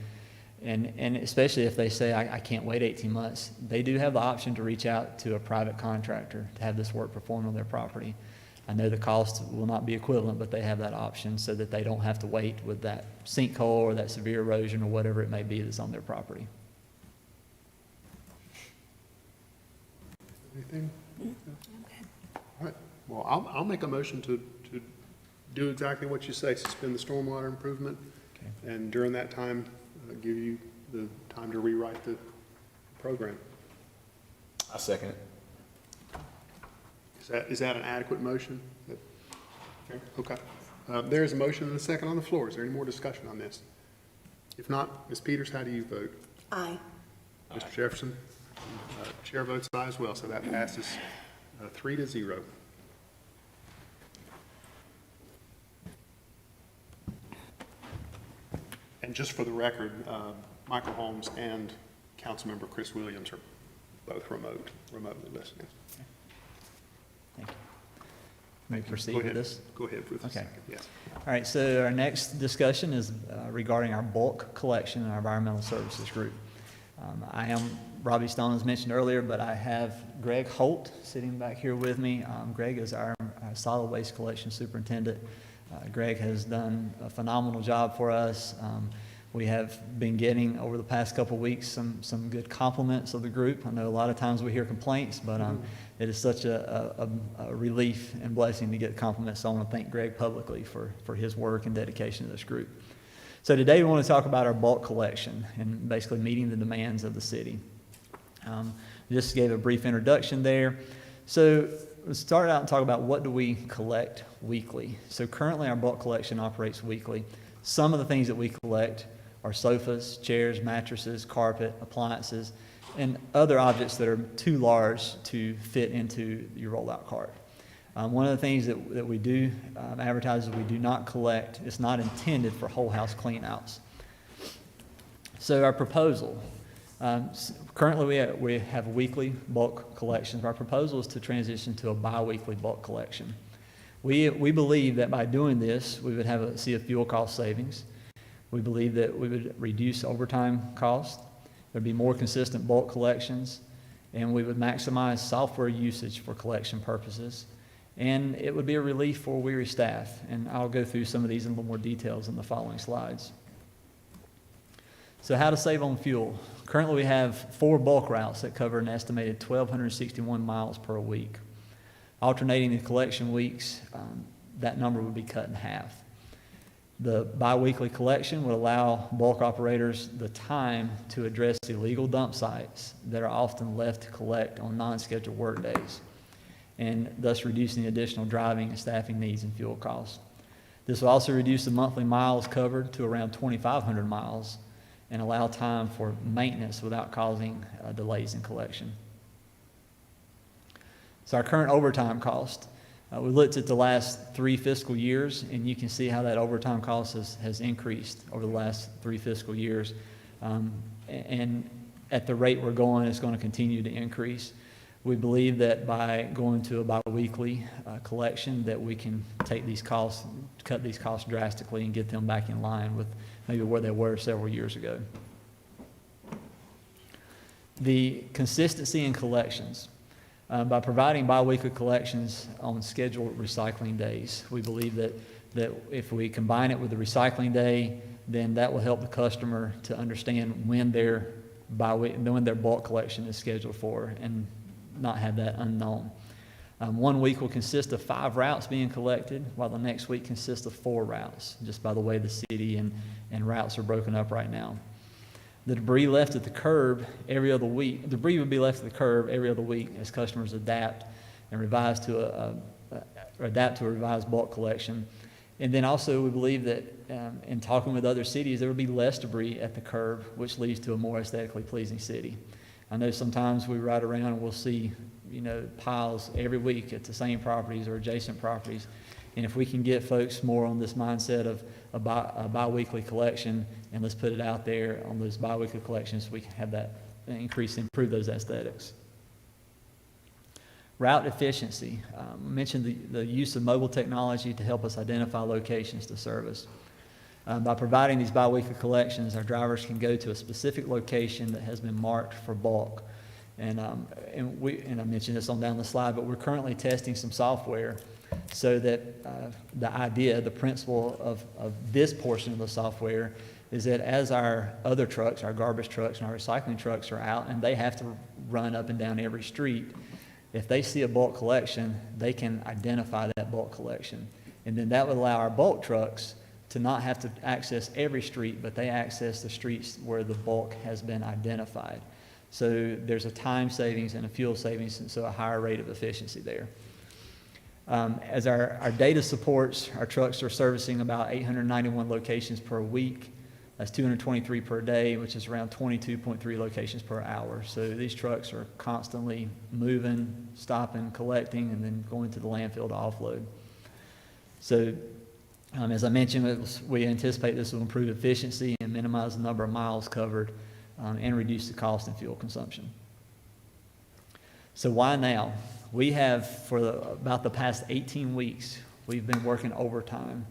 and especially if they say, I can't wait 18 months, they do have the option to reach out to a private contractor to have this work performed on their property. I know the cost will not be equivalent, but they have that option so that they don't have to wait with that sinkhole or that severe erosion or whatever it may be that's on their property. Anything? All right, well, I'll make a motion to do exactly what you say, suspend the stormwater improvement, Okay. and during that time, give you the time to rewrite the program. I second it. Is that an adequate motion? Fair? Okay. There is a motion and a second on the floor. Is there any more discussion on this? If not, Ms. Peters, how do you vote? Aye. Mr. Jefferson? Chair votes aye as well, so that passes 3-0. And just for the record, Michael Holmes and Councilmember Chris Williams are both remotely listening. Thank you. May we proceed Go with ahead. this? Go ahead with the Okay. second, yes. All right, so our next discussion is regarding our bulk collection in our environmental services group. I am Robbie Stone, as mentioned earlier, but I have Greg Holt sitting back here with me. Greg is our solid waste collection superintendent. Greg has done a phenomenal job for us. We have been getting, over the past couple of weeks, some good compliments of the group. I know a lot of times we hear complaints, but it is such a relief and blessing to get compliments. So I want to thank Greg publicly for his work and dedication to this group. So today we want to talk about our bulk collection and basically meeting the demands of the city. Just gave a brief introduction there. So let's start out and talk about what do we collect weekly. So currently our bulk collection operates weekly. Some of the things that we collect are sofas, chairs, mattresses, carpet, appliances, and other objects that are too large to fit into your roll-out cart. One of the things that we do advertise is we do not collect. It's not intended for whole house cleanouts. So our proposal, currently we have weekly bulk collections. Our proposal is to transition to a bi-weekly bulk collection. We believe that by doing this, we would see a fuel cost savings. We believe that we would reduce overtime costs. There'd be more consistent bulk collections, and we would maximize software usage for collection purposes. And it would be a relief for weary staff. And I'll go through some of these in a little more details in the following slides. So how to save on fuel? Currently, we have 4 bulk routes that cover an estimated 1,261 miles per week. Alternating the collection weeks, that number would be cut in half. The biweekly collection would allow bulk operators the time to address illegal dump sites that are often left to collect on non-scheduled work days, and thus reducing the additional driving and staffing needs and fuel costs. This will also reduce the monthly miles covered to around 2,500 miles and allow time for maintenance without causing delays in collection. So our current overtime cost, we looked at the last 3 fiscal years, and you can see how that overtime cost has increased over the last 3 fiscal years. And at the rate we're going, it's going to continue to increase. We believe that by going to a biweekly collection, that we can take these costs, cut these costs drastically and get them back in line with maybe where they were several years ago. The consistency in collections. By providing biweekly collections on scheduled recycling days, we believe that if we combine it with the recycling day, then that will help the customer to understand when their bulk collection is scheduled for and not have that unknown. 1 week will consist of 5 routes being collected, while the next week consists of 4 routes, just by the way the city and routes are broken up right now. The debris left at the curb every other week. Debris would be left at the curb every other week as customers adapt and revise to adapt to a revised bulk collection. And then also we believe that in talking with other cities, there will be less debris at the curb, which leads to a more aesthetically pleasing city. I know sometimes we ride around and we'll see, piles every week at the same properties or adjacent properties. And if we can get folks more on this mindset of a bi-weekly collection, and let's put it out there on those bi-weekly collections, we can have that increase, improve those aesthetics. Route efficiency. I mentioned the use of mobile technology to help us identify locations to service. By providing these bi-weekly collections, our drivers can go to a specific location that has been marked for bulk. And I mentioned this on down the slide, but we're currently testing some software so that the principle of this portion of the software is that as our other trucks, our garbage trucks and our recycling trucks are out and they have to run up and down every street, if they see a bulk collection, they can identify that bulk collection. And then that would allow our bulk trucks to not have to access every street, but they access the streets where the bulk has been identified. So there's a time savings and a fuel savings, and so a higher rate of efficiency there. As our data supports, our trucks are servicing about 891 locations per week. That's 223 per day, which is around 22.3 locations per hour. So these trucks are constantly moving, stopping, collecting, and then going to the landfill to offload. So as I mentioned, we anticipate this will improve efficiency and minimize the number of miles covered and reduce the cost and fuel consumption. So why now? We have, for about the past 18 weeks, we've been working overtime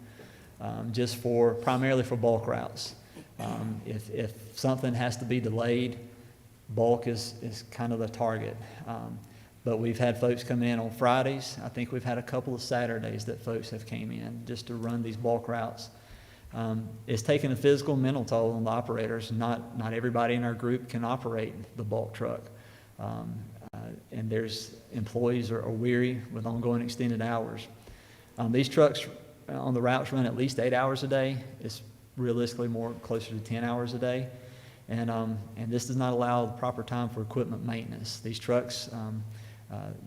primarily for bulk routes. If something has to be delayed, bulk is kind of the target. But we've had folks come in on Fridays. I think we've had a couple of Saturdays that folks have came in just to run these bulk routes. It's taken a physical and mental toll on the operators. Not everybody in our group can operate the bulk truck. And there's employees are weary with ongoing extended hours. These trucks on the routes run at least 8 hours a day. It's realistically more closer to 10 hours a day. And this does not allow the proper time for equipment maintenance. These trucks,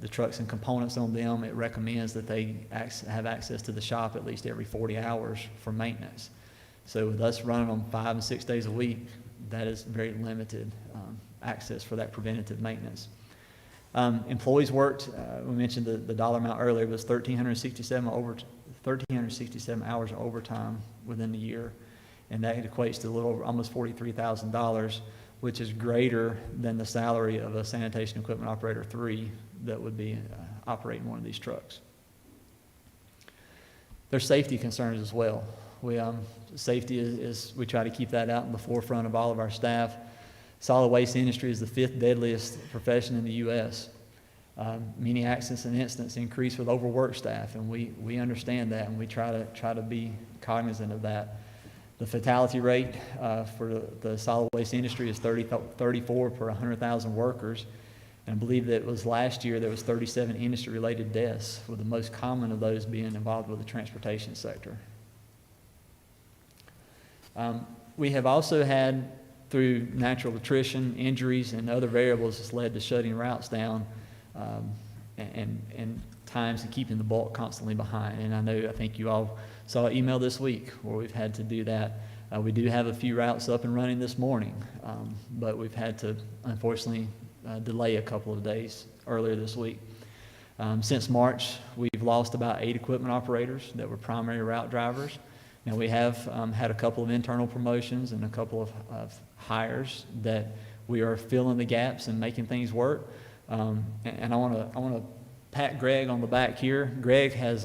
the trucks and components on them, it recommends that they have access to the shop at least every 40 hours for maintenance. So with us running them 5 and 6 days a week, that is very limited access for that preventative maintenance. Employees worked, we mentioned the dollar amount earlier, was 1,367 hours of overtime within the year. And that equates to a little over almost $43,000, which is greater than the salary of a sanitation equipment operator 3 that would be operating one of these trucks. There's safety concerns as well. Safety is we try to keep that out in the forefront of all of our staff. Solid waste industry is the 5th deadliest profession in the U.S. Many accidents and incidents increase with overworked staff, and we understand that, and we try to be cognizant of that. The fatality rate for the solid waste industry is 34 per 100,000 workers. And I believe that it was last year there was 37 industry-related deaths, with the most common of those being involved with the transportation sector. We have also had, through natural attrition, injuries, and other variables that's led to shutting routes down and times and keeping the bulk constantly behind. And I think you all saw an email this week where we've had to do that. We do have a few routes up and running this morning, but we've had to, unfortunately, delay a couple of days earlier this week. Since March, we've lost about 8 equipment operators that were primary route drivers. Now, we have had a couple of internal promotions and a couple of hires that we are filling the gaps and making things work. And I want to pat Greg on the back here. Greg has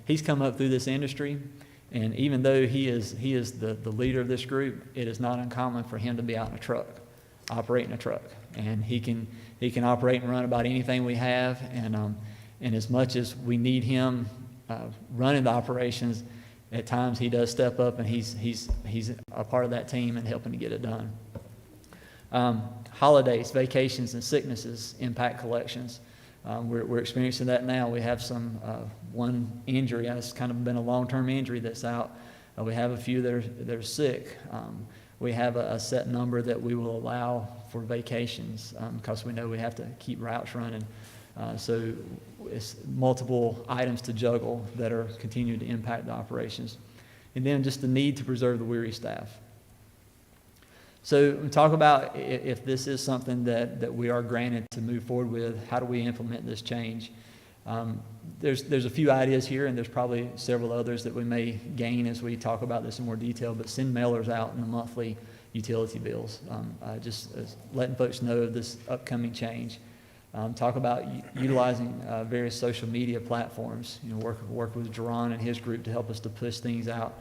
he's come up through this industry, and even though he is the leader of this group, it is not uncommon for him to be out in a truck, operating a truck, and he can operate and run about anything we have. And as much as we need him running the operations, at times he does step up, and he's a part of that team and helping to get it done. Holidays, vacations, and sicknesses impact collections. We're experiencing that now. We have one injury, and it's kind of been a long-term injury that's out. We have a few that are sick. We have a set number that we will allow for vacations because we know we have to keep routes running. So it's multiple items to juggle that are continuing to impact the operations. And then just the need to preserve the weary staff. So we talk about if this is something that we are granted to move forward with, how do we implement this change? There's a few ideas here, and there's probably several others that we may gain as we talk about this in more detail, but send mailers out in the monthly utility bills, just letting folks know of this upcoming change. Talk about utilizing various social media platforms, work with Jerron and his group to help us to push things out.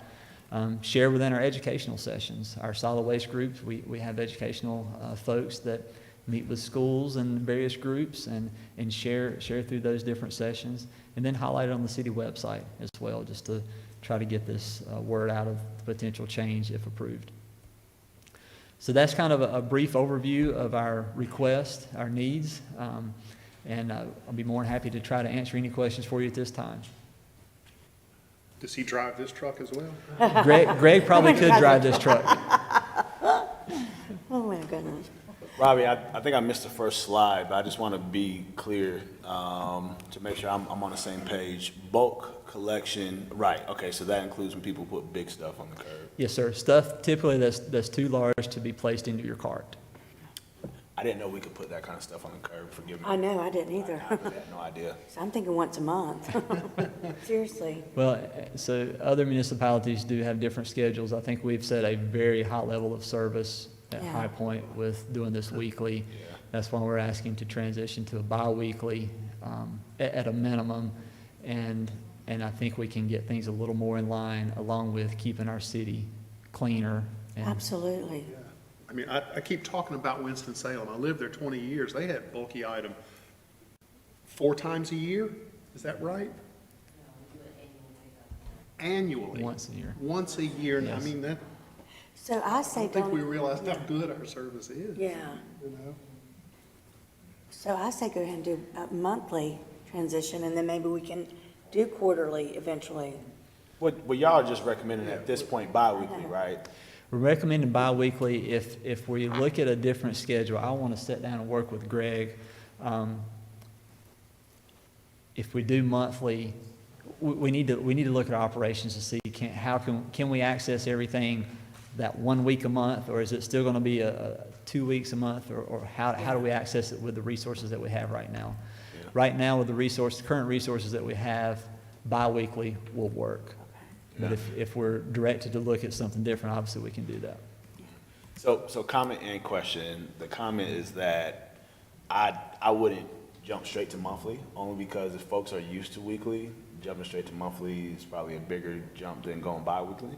Share within our educational sessions. Our solid waste groups, we have educational folks that meet with schools and various groups and share through those different sessions, and then highlight it on the city website as well, just to try to get this word out of the potential change if approved. So that's kind of a brief overview of our request, our needs, and I'll be more than happy to try to answer any questions for you at this time. Does he drive this truck as well? Greg probably could drive this truck. Oh, my goodness. Robbie, I think I missed the first slide, but I just want to be clear to make sure I'm on the same page. Bulk collection, right, okay, so that includes when people put big stuff on the curb. Yes, sir. Stuff typically that's too large to be placed into your cart. I didn't know we could put that kind of stuff on the curb, forgive me. I know, I didn't either. I had no idea. So I'm thinking once a month. Seriously. Well, so other municipalities do have different schedules. I think we've set a very high level of service at Yeah. High Point with doing this weekly. Yeah. That's why we're asking to transition to a bi-weekly at a minimum. And I think we can get things a little more in line, along with keeping our city cleaner. And Absolutely. I mean, I keep talking about Winston-Salem. I lived there 20 years. They had bulky item 4 times a year. Is that right? Annually. Once a year. Once a year. And I Yes. mean, that, So I I say don't think we don't, realize how good our service is. yeah. You know? So I say go ahead and do a monthly transition, and then maybe we can do quarterly eventually. Well, y'all are just recommending at this point bi-weekly, right? We're recommending bi-weekly. If we look at a different schedule, I want to sit down and work with Greg. If we do monthly, we need to look at our operations to see can we access everything that 1 week a month, or is it still going to be a 2 weeks a month, or how do we access it with the resources that we have right now? Yeah. Right now, with the current resources that we have, bi-weekly will work. But Yeah. if we're directed to look at something different, obviously we can do that. So comment and question. The comment is that I wouldn't jump straight to monthly, only because if folks are used to weekly, jumping straight to monthly is probably a bigger jump than going bi-weekly.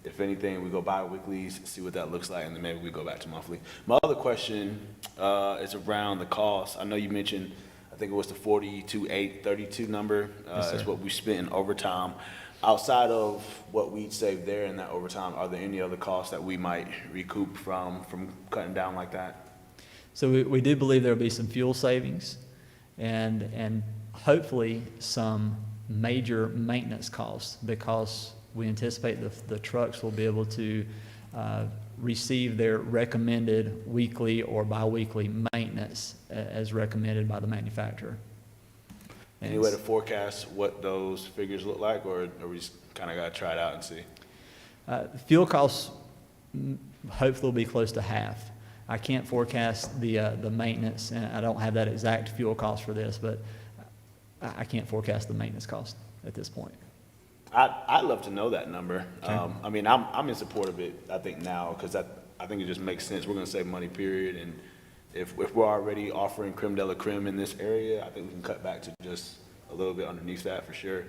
If anything, we go bi-weekly, see what that looks like, and then maybe we go back to monthly. My other question is around the cost. I know you mentioned, I think it was the 42,832 number, Yes, is sir. what we spent in overtime. Outside of what we'd saved there in that overtime, are there any other costs that we might recoup from cutting down like that? So we do believe there will be some fuel savings and hopefully some major maintenance costs, because we anticipate the trucks will be able to receive their recommended weekly or biweekly maintenance as recommended by the manufacturer. Any way to forecast what those figures look like, or we just kind of got to try it out and see? Fuel costs hopefully will be close to half. I can't forecast the maintenance, and I don't have that exact fuel cost for this, but I can't forecast the maintenance cost at this point. I'd love to know that number. Okay. I mean, I'm in support of it, I think now, because I think it just makes sense. We're gonna save money, period, and if we're already offering creme de la creme in this area, I think we can cut back to just a little bit underneath that for sure.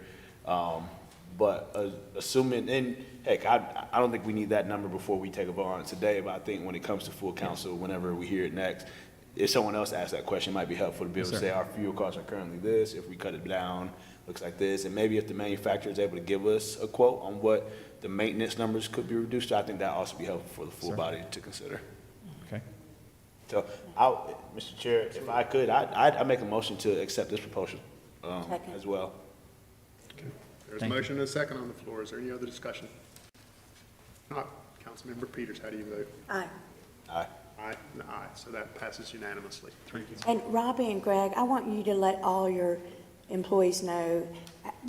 But assuming, and heck, I don't think we need that number before we take a vote on it today, but I think when it comes to full council, whenever we hear it next, if someone else asks that question, it might be helpful to be able to Yes, say sir. our fuel costs are currently this, if we cut it down, looks like this, and maybe if the manufacturer is able to give us a quote on what the maintenance numbers could be reduced to, I think that also be helpful for the full Sir. body to consider. Okay. So, Mr. Chair, if I could, I'd make a motion to accept this proposal, Second. as well. There's a Thank you. motion and a second on the floor. Is there any other discussion? Not. Councilmember Peters, how do you vote? Aye. Aye. Aye and aye, so that passes unanimously. Thank you. And Robbie and Greg, I want you to let all your employees know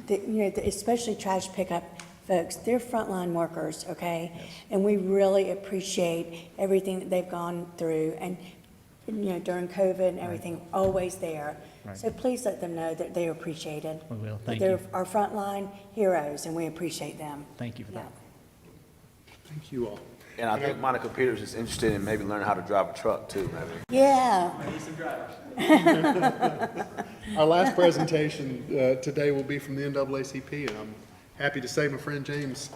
that, you know, especially trash pickup folks, they're frontline workers, okay? And we really appreciate everything that they've gone through, and, you know, during COVID and everything, always there. Right. So please let them know that they're appreciated. We will. That Thank they're you. our frontline heroes, and we appreciate them. Thank you for Yeah. that. Thank you all. And I think Monica Peters is interested in maybe learning how to drive a truck too, maybe. Yeah. Our last presentation today will be from the NAACP, and I'm happy to say my friend James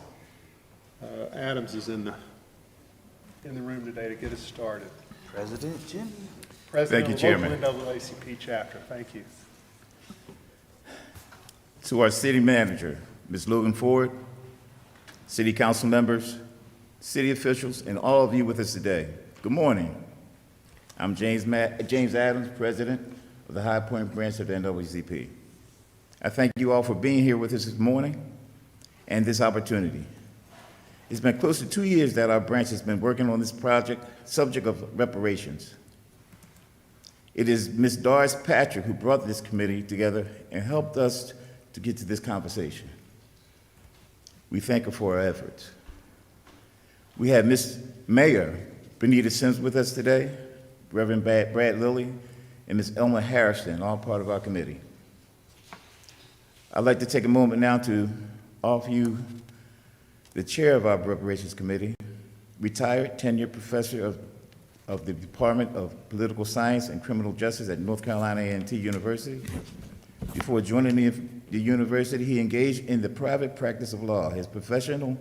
Adams is in the room today to get us started. President Jimmy. President Thank you, of the Chairman. local NAACP chapter. Thank you. To our city manager, Ms. Logan Ford, city council members, city officials, and all of you with us today, good morning. I'm James Adams, president of the High Point branch of the NAACP. I thank you all for being here with us this morning and this opportunity. It's been close to 2 years that our branch has been working on this subject of reparations. It is Ms. Doris Patrick who brought this committee together and helped us to get to this conversation. We thank her for her efforts. We have Ms. Mayor Benita Sims with us today, Reverend Brad Lilly, and Ms. Elma Harrison, all part of our committee. I'd like to take a moment now to offer you the chair of our Reparations Committee, retired tenured professor of the Department of Political Science and Criminal Justice at North Carolina A&T University. Before joining the university, he engaged in the private practice of law. His professional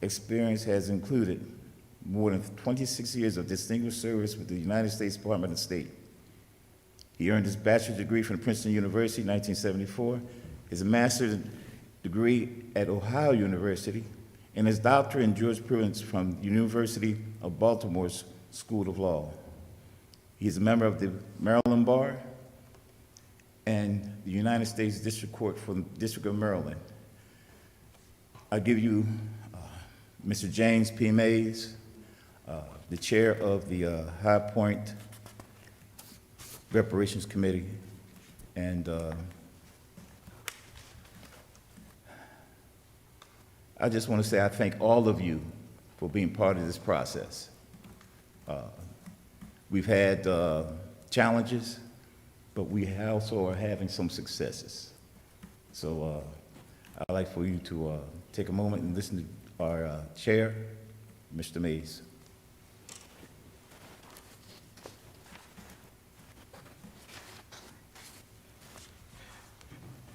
experience has included more than 26 years of distinguished service with the United States Department of State. He earned his bachelor's degree from Princeton University in 1974, his master's degree at Ohio University, and his doctorate in jurisprudence from the University of Baltimore's School of Law. He is a member of the Maryland Bar and the United States District Court for the District of Maryland. I give you Mr. James P. Mays, the chair of the High Point Reparations Committee, and I just want to say I thank all of you for being part of this process. We've had challenges, but we also are having some successes. So I'd like for you to take a moment and listen to our chair, Mr. Mays.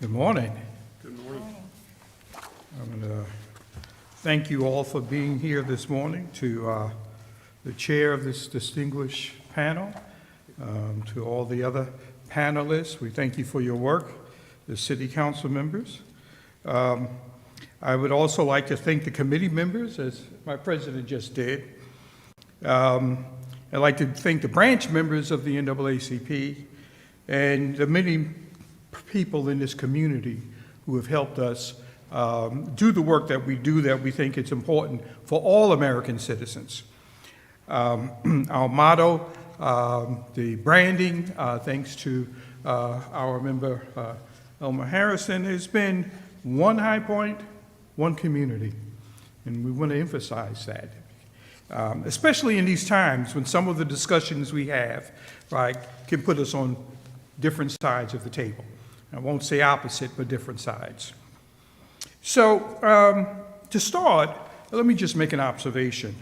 Good morning. Good morning. I'm going to thank you all for being here this morning, to the chair of this distinguished panel, to all the other panelists, we thank you for your work, the city council members. I would also like to thank the committee members, as my president just did. I'd like to thank the branch members of the NAACP and the many people in this community who have helped us do the work that we do that we think it's important for all American citizens. Our motto, the branding, thanks to our member Elmer Harrison, has been one High Point, one community. And we want to emphasize that, especially in these times when some of the discussions we have, right, can put us on different sides of the table. I won't say opposite, but different sides. So to start, let me just make an observation.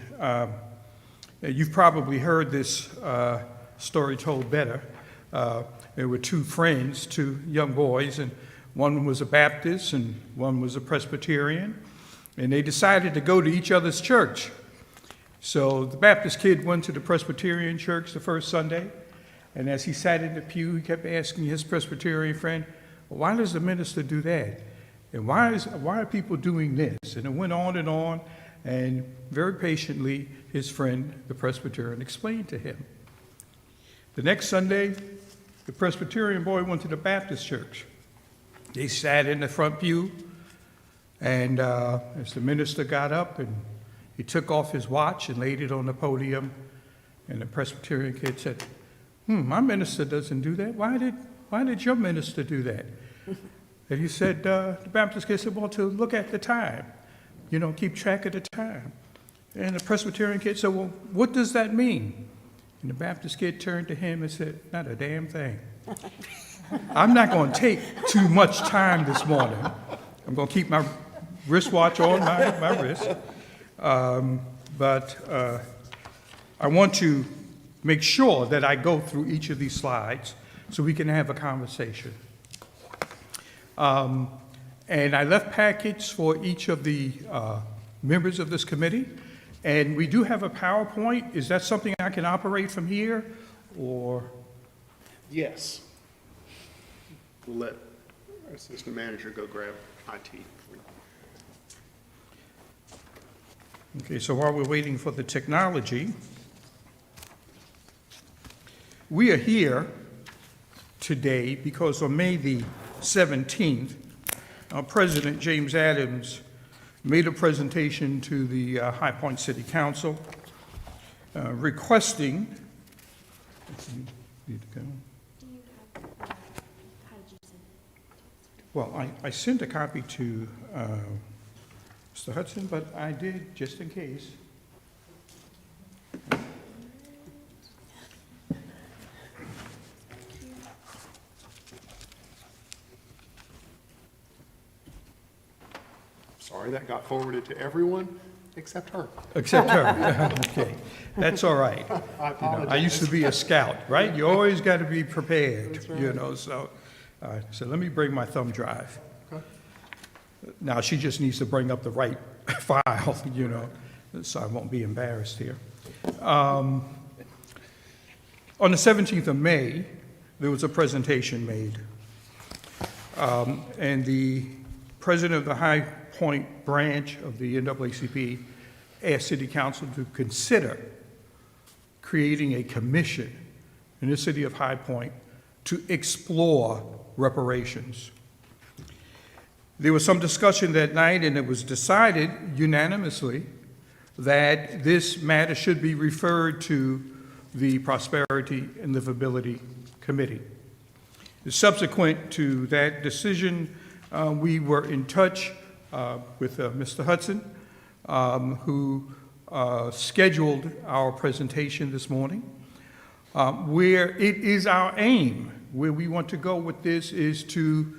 You've probably heard this story told better. There were two friends, two young boys, and one was a Baptist and one was a Presbyterian, and they decided to go to each other's church. So the Baptist kid went to the Presbyterian church the first Sunday, and as he sat in the pew, he kept asking his Presbyterian friend, well, why does the minister do that? And why are people doing this? And it went on, and very patiently, his friend, the Presbyterian, explained to him. The next Sunday, the Presbyterian boy went to the Baptist church. They sat in the front pew, and as the minister got up, and he took off his watch and laid it on the podium, and the Presbyterian kid said, my minister doesn't do that. Why did your minister do that? And he said, the Baptist kid said, well, to look at the time, keep track of the time. And the Presbyterian kid said, well, what does that mean? And the Baptist kid turned to him and said, not a damn thing. I'm not going to take too much time this morning. I'm going to keep my wristwatch on my wrist. But I want to make sure that I go through each of these slides so we can have a conversation. And I left packets for each of the members of this committee. And we do have a PowerPoint. Is that something I can operate from here, or? Yes. We'll let our assistant manager go grab IT. Okay, so while we're waiting for the technology, we are here today because on May the 17th, our President James Adams made a presentation to the High Point City Council requesting, well, I sent a copy to Mr. Hudson, but I did, just in case. Sorry, that got forwarded to everyone except her. Except her. Okay, that's all right. I apologize. I used to be a scout, right? You always got to be prepared, That's right. So let me bring my thumb drive. Okay. Now, she just needs to bring up the right file, so I won't be embarrassed here. On the 17th of May, there was a presentation made, and the president of the High Point branch of the NAACP asked City Council to consider creating a commission in the city of High Point to explore reparations. There was some discussion that night, and it was decided unanimously that this matter should be referred to the Prosperity and Livability Committee. Subsequent to that decision, we were in touch with Mr. Hudson, who scheduled our presentation this morning, where it is our aim, where we want to go with this, is to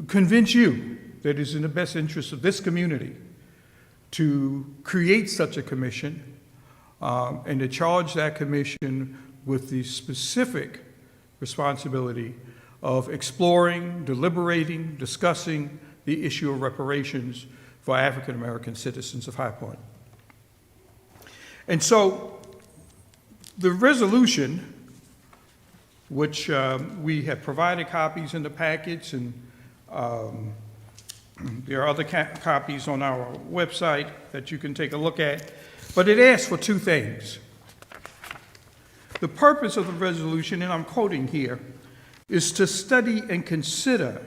convince you that it is in the best interest of this community to create such a commission and to charge that commission with the specific responsibility of exploring, deliberating, discussing the issue of reparations for African American citizens of High Point. And so the resolution which we have provided copies in the packets, and there are other copies on our website that you can take a look at. But it asks for two things. The purpose of the resolution, and I'm quoting here, is to study and consider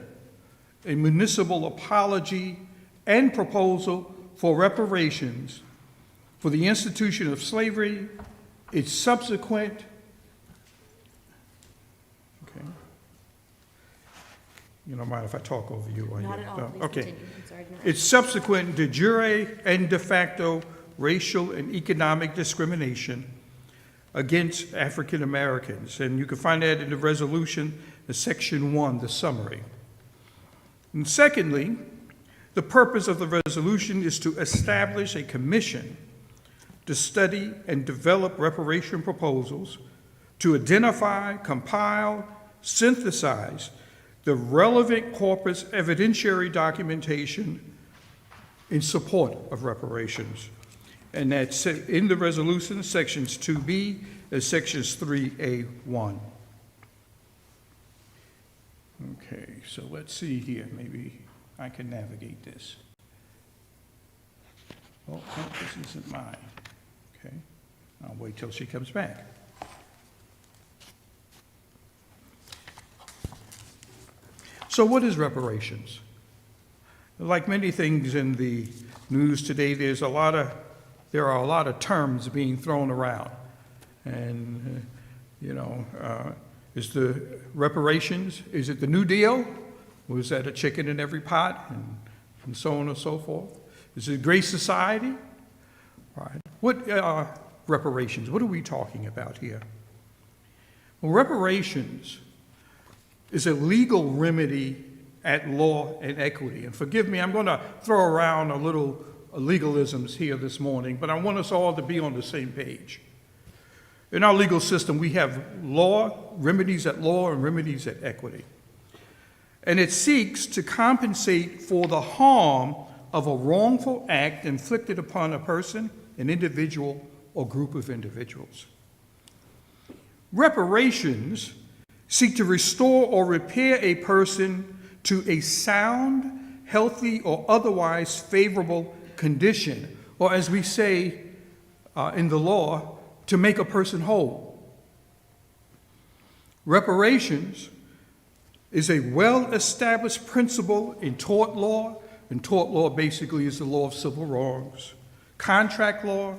a municipal apology and proposal for reparations for the institution of slavery, its subsequent, okay. You don't mind if I talk over you? Not at all, please Okay. continue. I'm sorry, no. Its subsequent de jure and de facto racial and economic discrimination against African Americans. And you can find that in the resolution, the section 1, the summary. And secondly, the purpose of the resolution is to establish a commission to study and develop reparation proposals, to identify, compile, synthesize the relevant corpus evidentiary documentation in support of reparations. And that's in the resolution, sections 2B and sections 3A1. Okay, so let's see here. Maybe I can navigate this. Oh, no, this isn't mine. Okay, I'll wait till she comes back. So what is reparations? Like many things in the news today, there are a lot of terms being thrown around. And, is the reparations, is it the New Deal? Or is that a chicken in every pot? And so on and so forth. Is it Great Society? Right. What are reparations? What are we talking about here? Well, reparations is a legal remedy at law and equity. And forgive me, I'm going to throw around a little legalisms here this morning, but I want us all to be on the same page. In our legal system, we have law, remedies at law, and remedies at equity. And it seeks to compensate for the harm of a wrongful act inflicted upon a person, an individual, or group of individuals. Reparations seek to restore or repair a person to a sound, healthy, or otherwise favorable condition, or as we say in the law, to make a person whole. Reparations is a well-established principle in tort law, and tort law basically is the law of civil wrongs, contract law,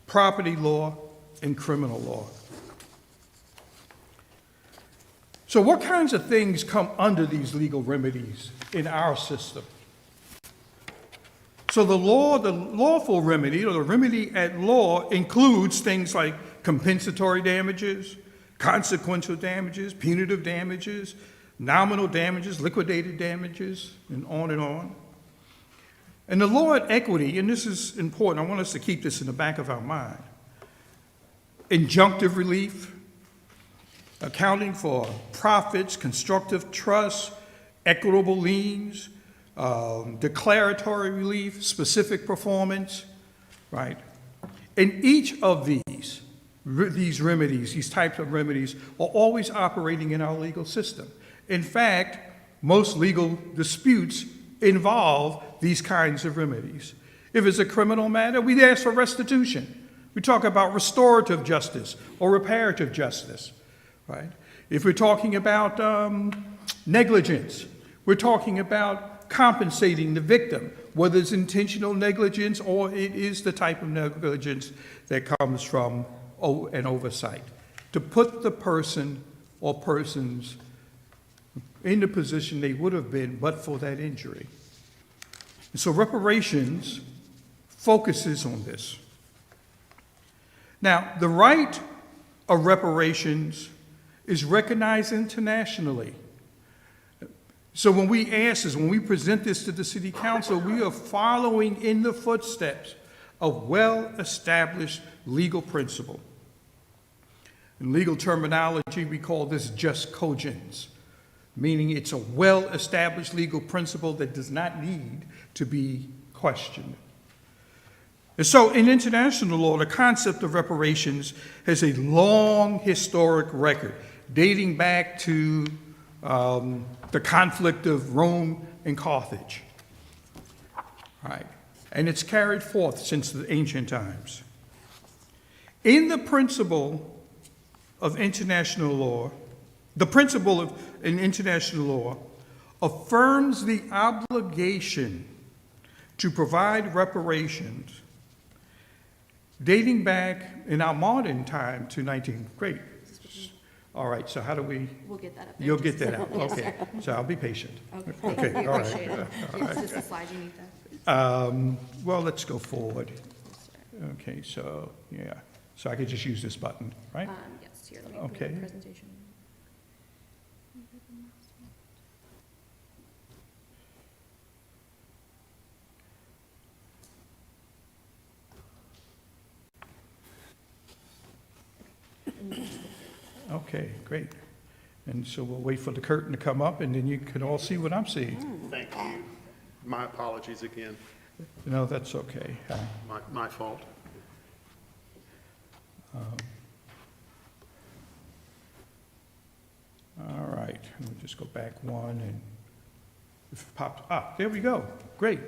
property law, and criminal law. So what kinds of things come under these legal remedies in our system? So the lawful remedy, or the remedy at law, includes things like compensatory damages, consequential damages, punitive damages, nominal damages, liquidated damages, and on and on. And the law at equity, and this is important, I want us to keep this in the back of our mind, injunctive relief, accounting for profits, constructive trusts, equitable liens, declaratory relief, specific performance, right? And each of these remedies, these types of remedies, are always operating in our legal system. In fact, most legal disputes involve these kinds of remedies. If it's a criminal matter, we ask for restitution. We talk about restorative justice or reparative justice, right? If we're talking about negligence, we're talking about compensating the victim, whether it's intentional negligence or it is the type of negligence that comes from an oversight, to put the person or persons in the position they would have been but for that injury. And so reparations focuses on this. Now, the right of reparations is recognized internationally. So when we ask this, when we present this to the City Council, we are following in the footsteps of well-established legal principle. In legal terminology, we call this just cogens, meaning it's a well-established legal principle that does not need to be questioned. And so in international law, the concept of reparations has a long historic record. dating back to the conflict of Rome and Carthage. All right, and it's carried forth since the ancient times. In the principle of international law, the principle of in international law affirms the obligation to provide reparations dating back in our modern time to 19, great. All right, so how do we? We'll get that up there. You'll get that out, okay. So I'll be patient. Okay, We all right. appreciate it. It's just the slide you need that. Well, let's go forward. Okay, so, yeah, so I could just use this button, right? Yes, here, let me put Okay. the presentation. Okay, great. And so we'll wait for the curtain to come up, and then you can all see what I'm seeing. Thank you. My apologies again. No, that's okay. My fault. All right, let me just go back one, and if it pops, there we go. Great,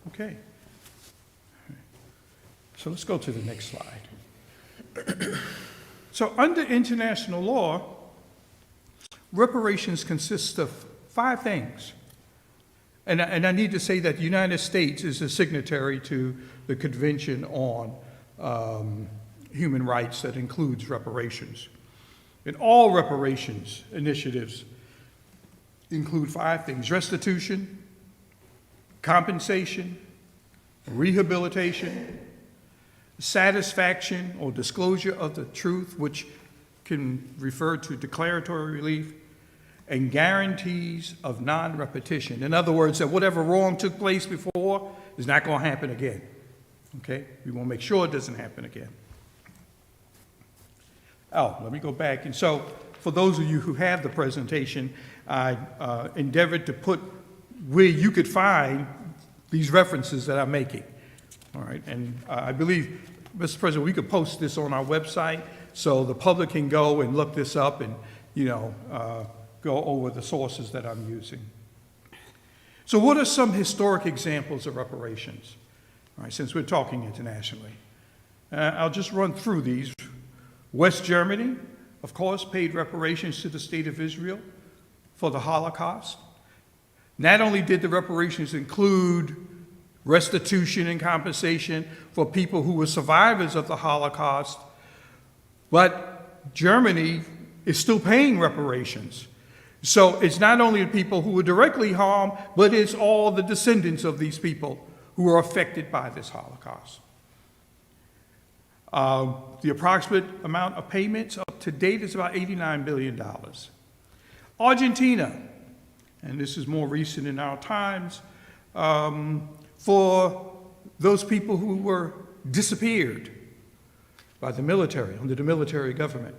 okay. So let's go to the next slide. So under international law, reparations consist of 5 things. And I need to say that the United States is a signatory to the Convention on Human Rights that includes reparations. And all reparations initiatives include 5 things: restitution, compensation, rehabilitation, satisfaction or disclosure of the truth, which can refer to declaratory relief, and guarantees of non-repetition. In other words, that whatever wrong took place before is not going to happen again. Okay? We want to make sure it doesn't happen again. Oh, let me go back. And so, for those of you who have the presentation, I endeavored to put where you could find these references that I'm making. All right, and I believe, Mr. President, we could post this on our website so the public can go and look this up and, go over the sources that I'm using. So what are some historic examples of reparations? All right, since we're talking internationally. I'll just run through these. West Germany, of course, paid reparations to the state of Israel for the Holocaust. Not only did the reparations include restitution and compensation for people who were survivors of the Holocaust, but Germany is still paying reparations. So it's not only the people who were directly harmed, but it's all the descendants of these people who were affected by this Holocaust. The approximate amount of payments up to date is about $89 billion. Argentina, and this is more recent in our times, for those people who were disappeared by the military, under the military government.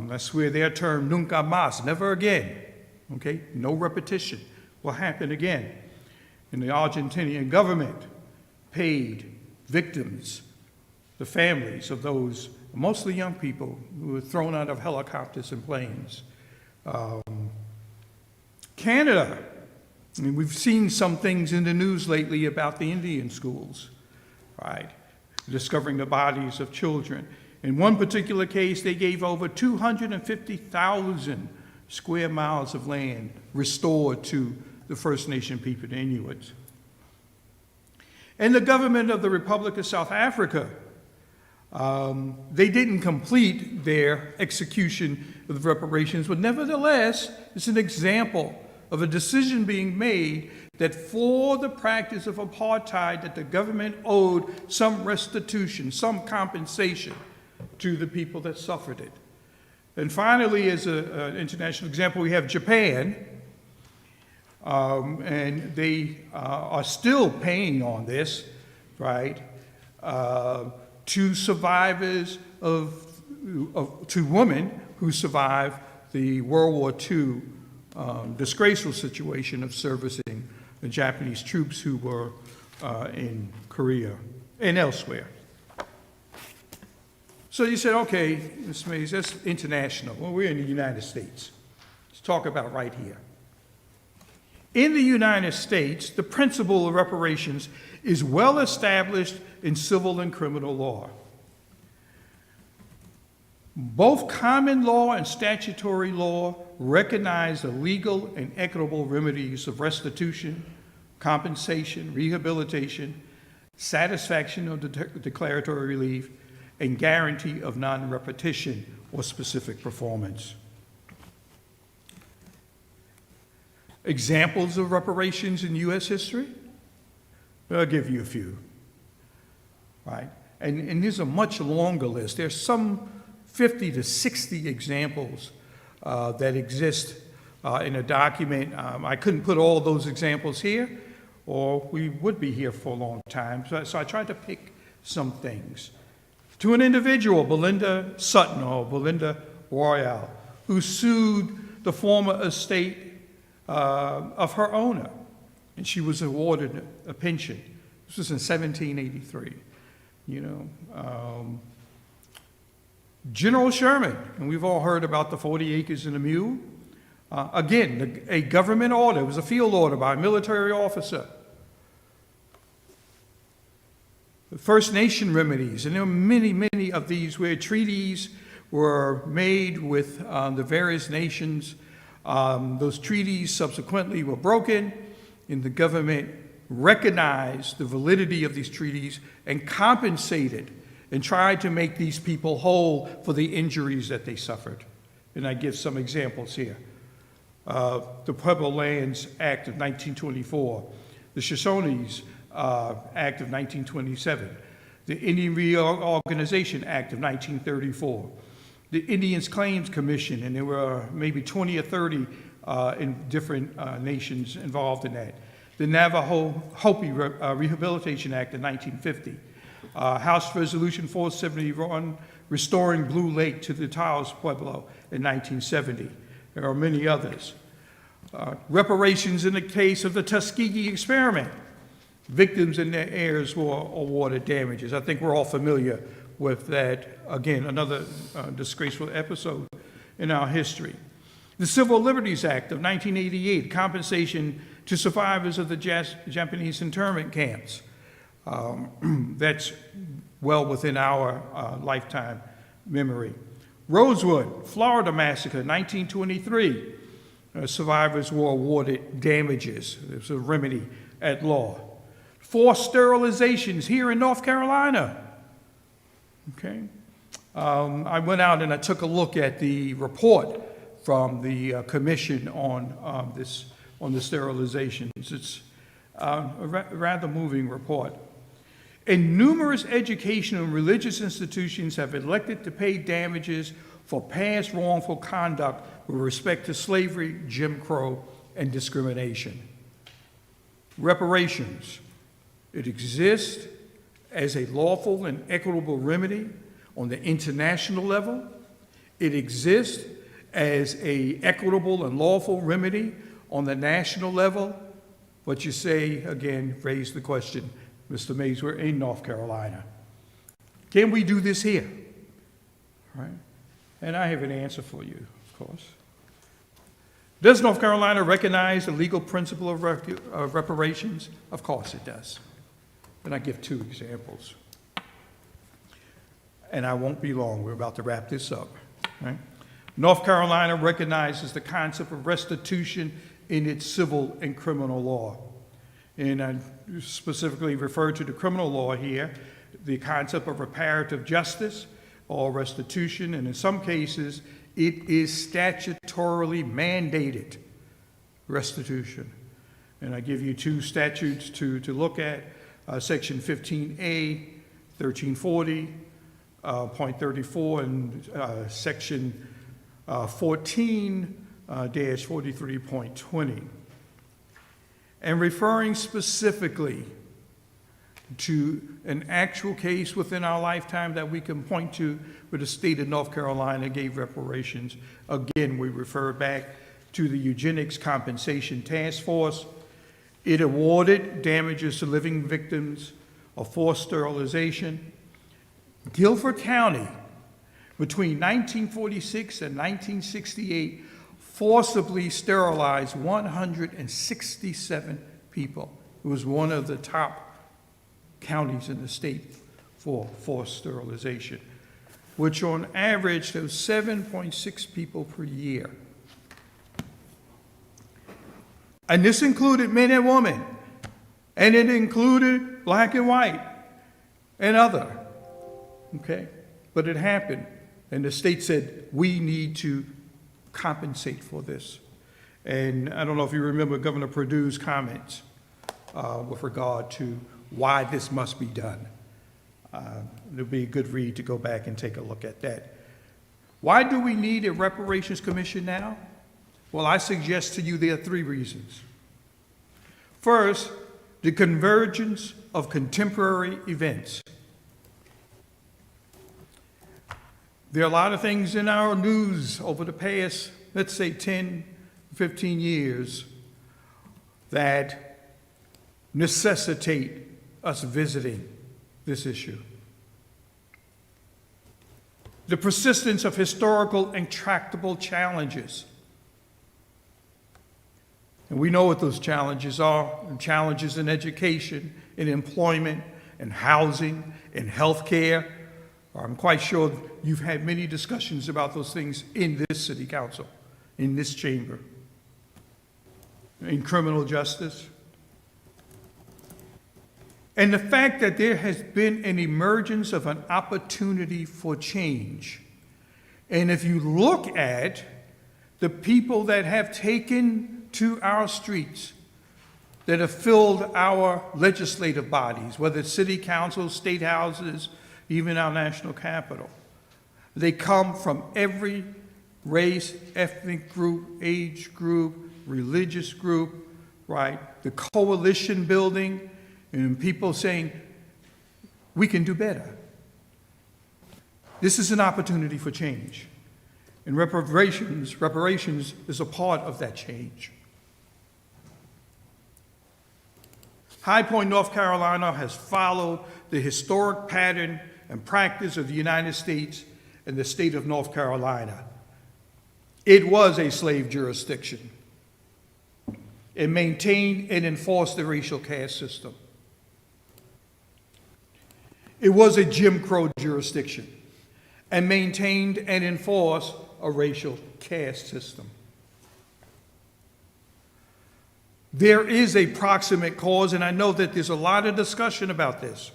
That's where their term, nunca más, never again, okay? No repetition will happen again. And the Argentinian government paid victims, the families of those, mostly young people, who were thrown out of helicopters and planes. Canada, I mean, we've seen some things in the news lately about the Indian schools, right? Discovering the bodies of children. In one particular case, they gave over 250,000 square miles of land restored to the First Nation people, the Inuits. And the government of the Republic of South Africa, they didn't complete their execution of the reparations, but nevertheless, it's an example of a decision being made that for the practice of apartheid, that the government owed some restitution, some compensation to the people that suffered it. And finally, as an international example, we have Japan, and they are still paying on this, right, to survivors to women who survived the World War II disgraceful situation of servicing the Japanese troops who were in Korea and elsewhere. So you said, okay, Ms. Mays, that's international. Well, we're in the United States. Let's talk about right here. In the United States, the principle of reparations is well established in civil and criminal law. Both common law and statutory law recognize the legal and equitable remedies of restitution, compensation, rehabilitation, satisfaction of declaratory relief, and guarantee of non-repetition or specific performance. Examples of reparations in U.S. history? I'll give you a few, right? And there's a much longer list. There's some 50 to 60 examples that exist in a document. I couldn't put all those examples here, or we would be here for a long time. So I tried to pick some things. To an individual, Belinda Sutton, or Belinda Royale, who sued the former estate of her owner, and she was awarded a pension. This was in 1783, General Sherman, and we've all heard about the 40 acres and a mule. Again, a government order. It was a field order by a military officer. The First Nation remedies, and there are many, many of these where treaties were made with the various nations. Those treaties subsequently were broken, and the government recognized the validity of these treaties and compensated and tried to make these people whole for the injuries that they suffered. And I give some examples here. The Pueblo Lands Act of 1924, the Shoshones Act of 1927, the Indian Reorganization Act of 1934, the Indians Claims Commission, and there were maybe 20 or 30 in different nations involved in that. The Navajo Hopi Rehabilitation Act of 1950, House Resolution 471, restoring Blue Lake to the Taos Pueblo in 1970. There are many others. Reparations in the case of the Tuskegee experiment. Victims and their heirs were awarded damages. I think we're all familiar with that. Again, another disgraceful episode in our history. The Civil Liberties Act of 1988, compensation to survivors of the Japanese internment camps. That's well within our lifetime memory. Rosewood, Florida Massacre, 1923. Survivors were awarded damages. There's a remedy at law. Forced sterilizations here in North Carolina. Okay. I went out and I took a look at the report from the commission on the sterilizations. It's a rather moving report. And numerous educational and religious institutions have elected to pay damages for past wrongful conduct with respect to slavery, Jim Crow, and discrimination. Reparations. It exists as a lawful and equitable remedy on the international level. It exists as an equitable and lawful remedy on the national level. But you say, again, raise the question, Mr. Mays, we're in North Carolina. Can we do this here? Right? And I have an answer for you, of course. Does North Carolina recognize the legal principle of reparations? Of course it does. And I give two examples. And I won't be long. We're about to wrap this up. Right? North Carolina recognizes the concept of restitution in its civil and criminal law. And I specifically refer to the criminal law here, the concept of reparative justice or restitution, and in some cases, it is statutorily mandated restitution. And I give you two statutes to look at, Section 15A, 1340, point 34, and Section 14-43.20. And referring specifically to an actual case within our lifetime that we can point to where the state of North Carolina gave reparations. Again, we refer back to the Eugenics Compensation Task Force. It awarded damages to living victims of forced sterilization. Guilford County between 1946 and 1968, forcibly sterilized 167 people. It was one of the top counties in the state for forced sterilization, which on average was 7.6 people per year. And this included men and women, and it included black and white and other, okay? But it happened, and the state said, we need to compensate for this. And I don't know if you remember Governor Perdue's comments with regard to why this must be done. It'll be a good read to go back and take a look at that. Why do we need a reparations commission now? Well, I suggest to you there are 3 reasons. First, the convergence of contemporary events. There are a lot of things in our news over the past, let's say 10, 15 years that necessitate us visiting this issue. The persistence of historical intractable challenges. And we know what those challenges are, challenges in education, in employment, in housing, in healthcare. I'm quite sure you've had many discussions about those things in this city council, in this chamber, in criminal justice. And the fact that there has been an emergence of an opportunity for change. And if you look at the people that have taken to our streets, that have filled our legislative bodies, whether it's city councils, state houses, even our national capital. They come from every race, ethnic group, age group, religious group, right? The coalition building, and people saying, we can do better. This is an opportunity for change. And reparations is a part of that change. High Point, North Carolina has followed the historic pattern and practice of the United States and the state of North Carolina. It was a slave jurisdiction. It maintained and enforced the racial caste system. It was a Jim Crow jurisdiction and maintained and enforced a racial caste system. There is a proximate cause, and I know that there's a lot of discussion about this.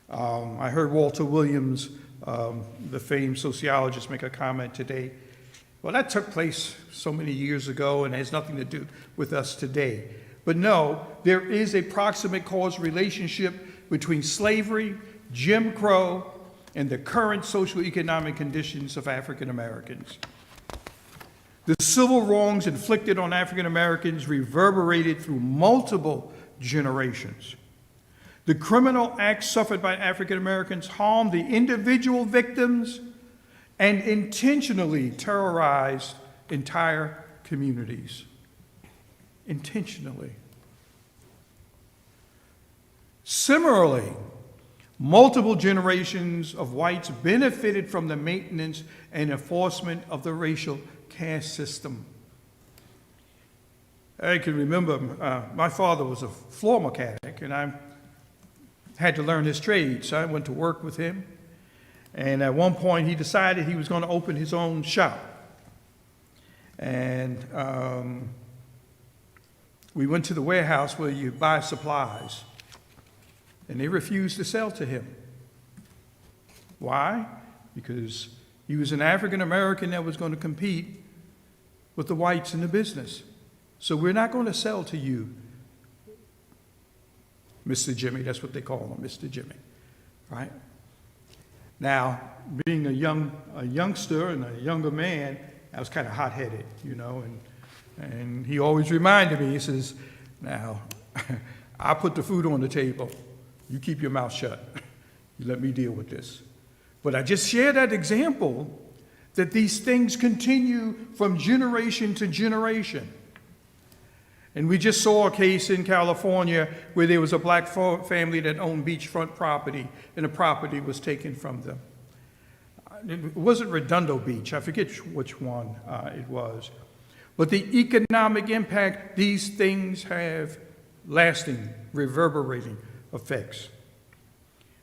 I heard Walter Williams, the famed sociologist, make a comment today. Well, that took place so many years ago and has nothing to do with us today. But no, there is a proximate cause relationship between slavery, Jim Crow, and the current socioeconomic conditions of African Americans. The civil wrongs inflicted on African Americans reverberated through multiple generations. The criminal acts suffered by African Americans harmed the individual victims and intentionally terrorized entire communities. Intentionally. Similarly, multiple generations of whites benefited from the maintenance and enforcement of the racial caste system. I can remember my father was a floor mechanic, and I had to learn his trade, so I went to work with him. And at one point, he decided he was going to open his own shop. And we went to the warehouse where you buy supplies, and they refused to sell to him. Why? Because he was an African American that was going to compete with the whites in the business. So we're not going to sell to you, Mr. Jimmy. That's what they call him, Mr. Jimmy, right? Now, being a youngster and a younger man, I was kind of hot-headed, you know, and he always reminded me, he says, now, I put the food on the table. You keep your mouth shut. You let me deal with this. But I just share that example that these things continue from generation to generation. And we just saw a case in California where there was a black family that owned beachfront property, and the property was taken from them. it wasn't Redondo Beach, I forget which one it was. But the economic impact, these things have lasting, reverberating effects.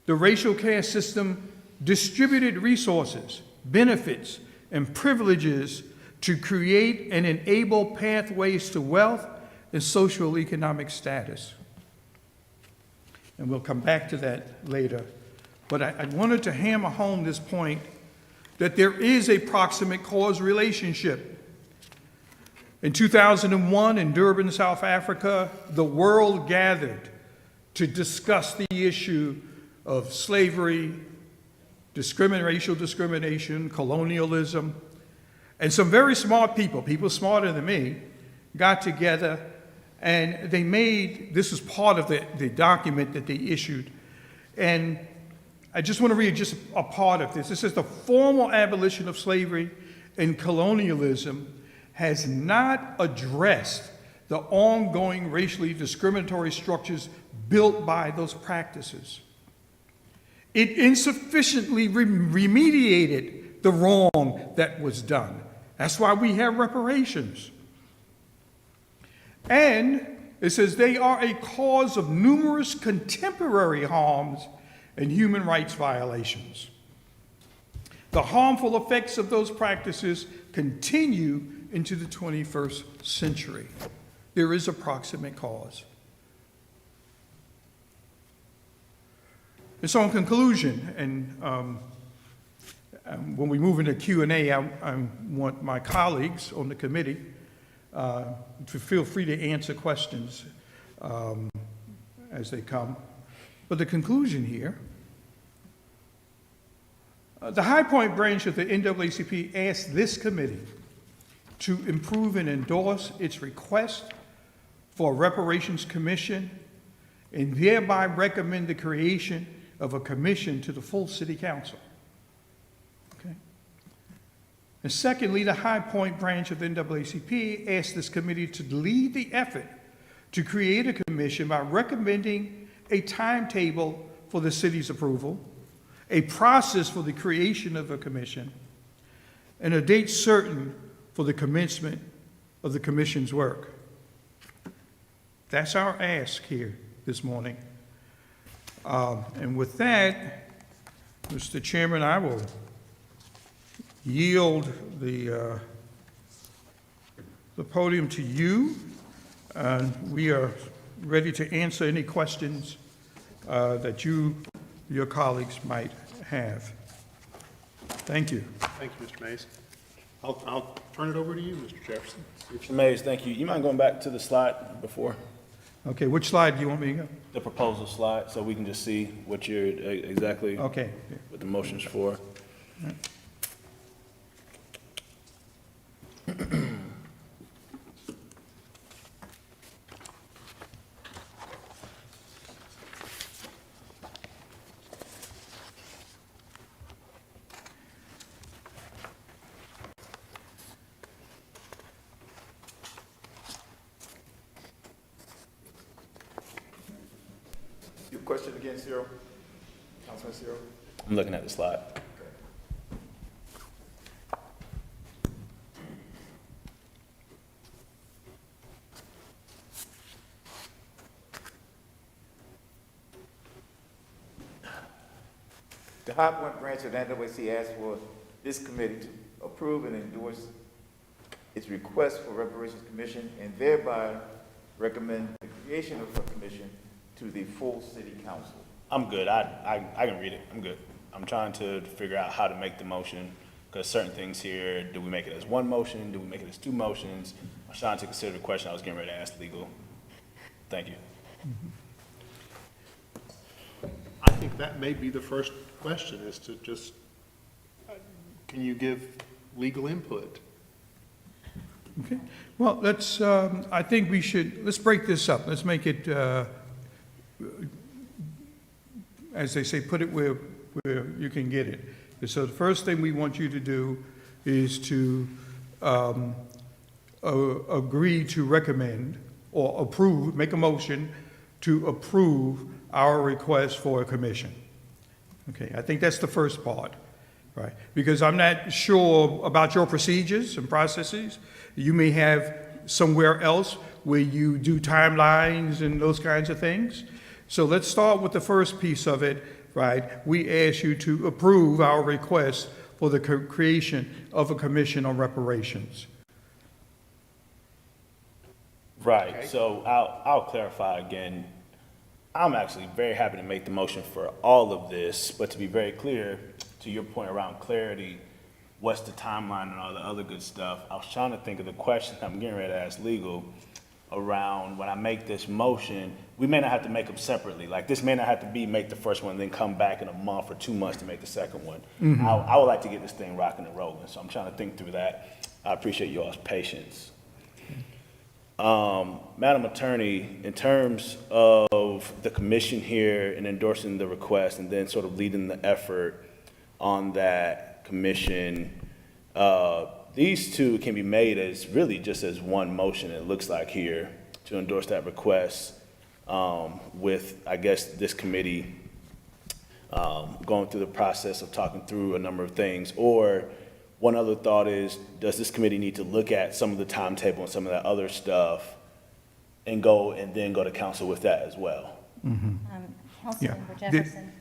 The racial caste system distributed resources, benefits, and privileges to create and enable pathways to wealth and social economic status. And we'll come back to that later. But I wanted to hammer home this point that there is a proximate cause relationship. In 2001, in Durban, South Africa, the world gathered to discuss the issue of slavery, racial discrimination, colonialism, and some very smart people smarter than me, got together and they made, this is part of the document that they issued, and I just want to read just a part of this. It says, the formal abolition of slavery and colonialism has not addressed the ongoing racially discriminatory structures built by those practices. It insufficiently remediated the wrong that was done. That's why we have reparations. And it says they are a cause of numerous contemporary harms and human rights violations. The harmful effects of those practices continue into the 21st century. There is a proximate cause. And so in conclusion, and when we move into Q&A, I want my colleagues on the committee to feel free to answer questions as they come. But the conclusion here, the High Point branch of the NAACP asked this committee to improve and endorse its request for a reparations commission and thereby recommend the creation of a commission to the full city council. Okay. And secondly, the High Point branch of the NAACP asked this committee to lead the effort to create a commission by recommending a timetable for the city's approval, a process for the creation of a commission, and a date certain for the commencement of the commission's work. That's our ask here this morning. And with that, Mr. Chairman, I will yield the podium to you. We are ready to answer any questions that your colleagues might have. Thank you. Thank you, Mr. Mays. I'll turn it over to you, Mr. Jefferson. Mr. Mays, thank you. You mind going back to the slide before? Okay, which slide do you want me to go? The proposal slide, so we can just see what you're exactly, Okay. what the motion's for. Your question again, Cyril? Councilman Cyril? I'm looking at the slide. The High Point branch of the NAACP asked for this committee to approve and endorse its request for reparations commission and thereby recommend the creation of a commission to the full city council. I'm good. I can read it. I'm good. I'm trying to figure out how to make the motion, because certain things here, do we make it as one motion? Do we make it as two motions? I'm trying to consider the question I was getting ready to ask legal. Thank you. I think that may be the first question, is to just, can you give legal input? Okay. Well, let's, I think we should, let's break this up. Let's make it, as they say, put it where you can get it. And so the first thing we want you to do is to agree to recommend or approve, make a motion to approve our request for a commission. Okay, I think that's the first part. Right, because I'm not sure about your procedures and processes. You may have somewhere else where you do timelines and those kinds of things. So let's start with the first piece of it, right? We ask you to approve our request for the creation of a commission on reparations. Right, so I'll clarify again. I'm actually very happy to make the motion for all of this, but to be very clear, to your point around clarity, what's the timeline and all the other good stuff, I was trying to think of the question I'm getting ready to ask legal around when I make this motion, we may not have to make them separately. Like, this may not have to be make the first one and then come back in a month or 2 months to make the second one. I would like to get this thing rocking and rolling, so I'm trying to think through that. I appreciate you all's patience. Madam Attorney, in terms of the commission here and endorsing the request and then sort of leading the effort on that commission, these two can be made as really just as one motion, it looks like here, to endorse that request with, I guess, this committee going through the process of talking through a number of things. Or one other thought is, does this committee need to look at some of the timetable and some of that other stuff and then go to council with that as well? Councilmember Jefferson,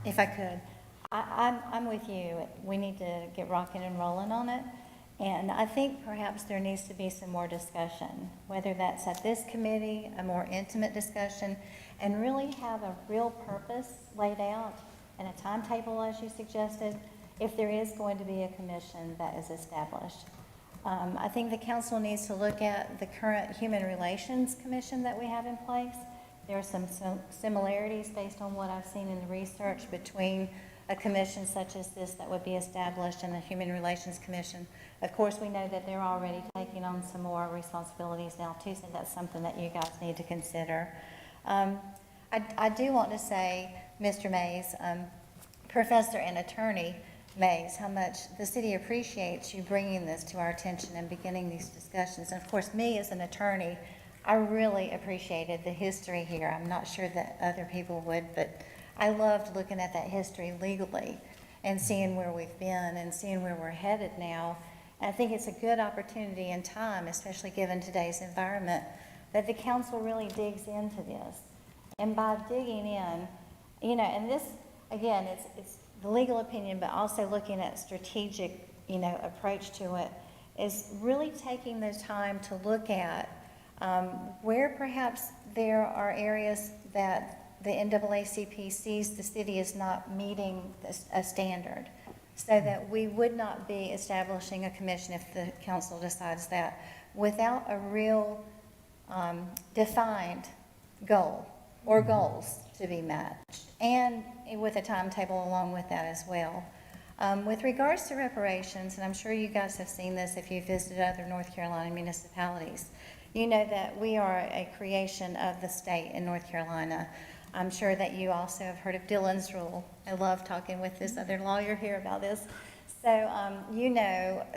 if I could, I'm with you. We need to get rocking and rolling on it. And I think perhaps there needs to be some more discussion, whether that's at this committee, a more intimate discussion, and really have a real purpose laid out and a timetable, as you suggested, if there is going to be a commission that is established. I think the council needs to look at the current Human Relations Commission that we have in place. There are some similarities based on what I've seen in the research between a commission such as this that would be established and the Human Relations Commission. Of course, we know that they're already taking on some more responsibilities now too, so that's something that you guys need to consider. I do want to say, Mr. Mays, Professor and Attorney Mays, how much the city appreciates you bringing this to our attention and beginning these discussions. And of course, me as an attorney, I really appreciated the history here. I'm not sure that other people would, but I loved looking at that history legally and seeing where we've been and seeing where we're headed now. And I think it's a good opportunity in time, especially given today's environment, that the council really digs into this. And by digging in, and this, again, it's the legal opinion, but also looking at strategic, approach to it, is really taking the time to look at where perhaps there are areas that the NAACP sees the city is not meeting a standard, so that we would not be establishing a commission if the council decides that without a real defined goal or goals to be matched, and with a timetable along with that as well. With regards to reparations, and I'm sure you guys have seen this if you've visited other North Carolina municipalities, you know that we are a creation of the state in North Carolina. I'm sure that you also have heard of Dillon's Rule. I love talking with this other lawyer here about this. So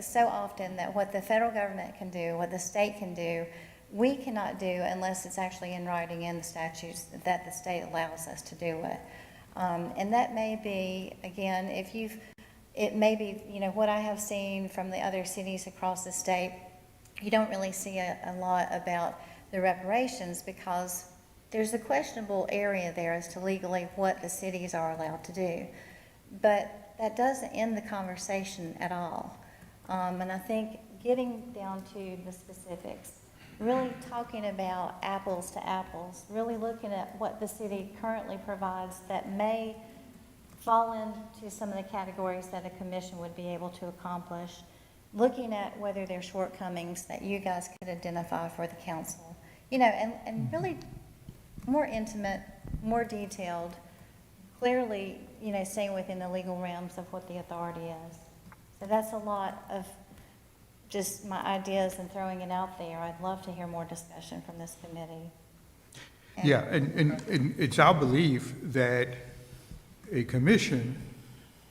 so often that what the federal government can do, what the state can do, we cannot do unless it's actually in writing in the statutes that the state allows us to do it. And that may be, again, it may be, what I have seen from the other cities across the state, you don't really see a lot about the reparations because there's a questionable area there as to legally what the cities are allowed to do. But that doesn't end the conversation at all. And I think getting down to the specifics, really talking about apples to apples, really looking at what the city currently provides that may fall into some of the categories that a commission would be able to accomplish, looking at whether there are shortcomings that you guys could identify for the council, and really more intimate, more detailed, clearly, staying within the legal realms of what the authority is. So that's a lot of just my ideas and throwing it out there. I'd love to hear more discussion from this committee. And it's our belief that a commission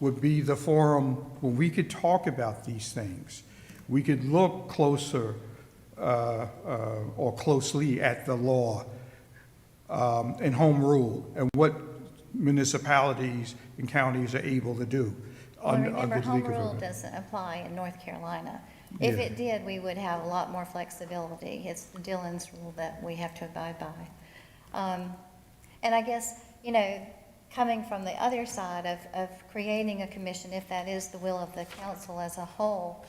would be the forum where we could talk about these things. We could look closer or closely at the law and home rule and what municipalities and counties are able to do. Well, under remember, the home legal rule government. doesn't apply in North Carolina. If Yeah. it did, we would have a lot more flexibility. It's the Dillon's rule that we have to abide by. And I guess, you know, coming from the other side of creating a commission, if that is the will of the council as a whole,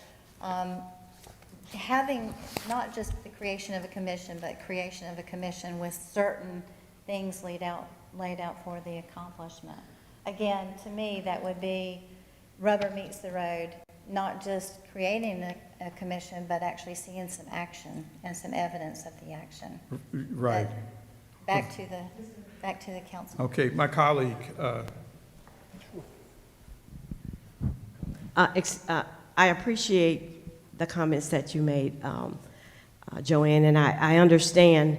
having not just the creation of a commission, but creation of a commission with certain things laid out for the accomplishment. Again, to me, that would be rubber meets the road, not just creating a commission, but actually seeing some action and some evidence of the action. Right. But back to the council. Okay, my colleague, I appreciate the comments that you made, Joanne, and I understand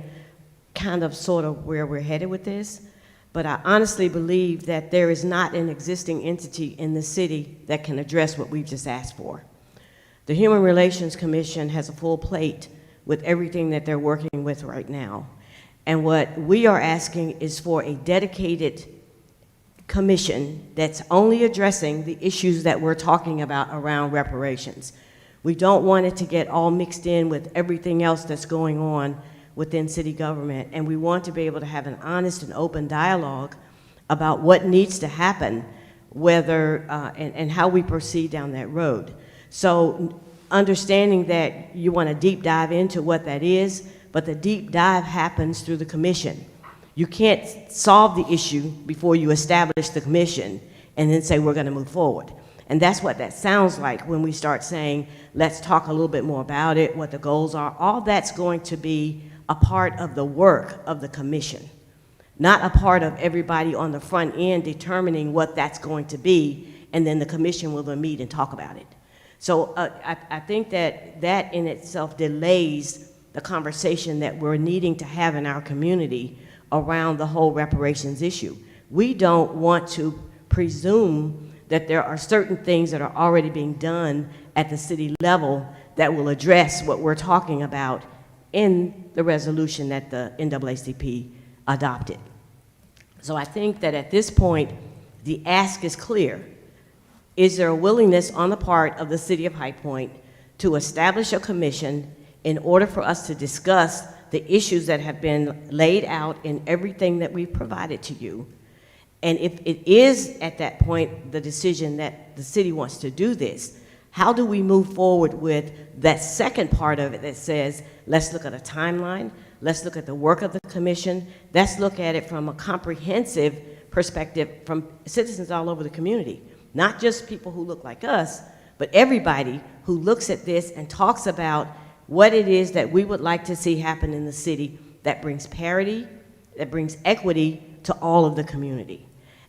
kind of sort of where we're headed with this, but I honestly believe that there is not an existing entity in the city that can address what we've just asked for. The Human Relations Commission has a full plate with everything that they're working with right now. And what we are asking is for a dedicated commission that's only addressing the issues that we're talking about around reparations. We don't want it to get all mixed in with everything else that's going on within city government, and we want to be able to have an honest and open dialogue about what needs to happen, whether, and how we proceed down that road. So understanding that you want to deep dive into what that is, but the deep dive happens through the commission. You can't solve the issue before you establish the commission and then say we're going to move forward. And that's what that sounds like when we start saying, let's talk a little bit more about it, what the goals are. All that's going to be a part of the work of the commission, not a part of everybody on the front end determining what that's going to be, and then the commission will then meet and talk about it. So I think that that in itself delays the conversation that we're needing to have in our community around the whole reparations issue. We don't want to presume that there are certain things that are already being done at the city level that will address what we're talking about in the resolution that the NAACP adopted. So I think that at this point, the ask is clear. Is there a willingness on the part of the city of High Point to establish a commission in order for us to discuss the issues that have been laid out in everything that we've provided to you? And if it is at that point the decision that the city wants to do this, how do we move forward with that second part of it that says, let's look at a timeline, let's look at the work of the commission, let's look at it from a comprehensive perspective from citizens all over the community, not just people who look like us, but everybody who looks at this and talks about what it is that we would like to see happen in the city that brings parity, that brings equity to all of the community.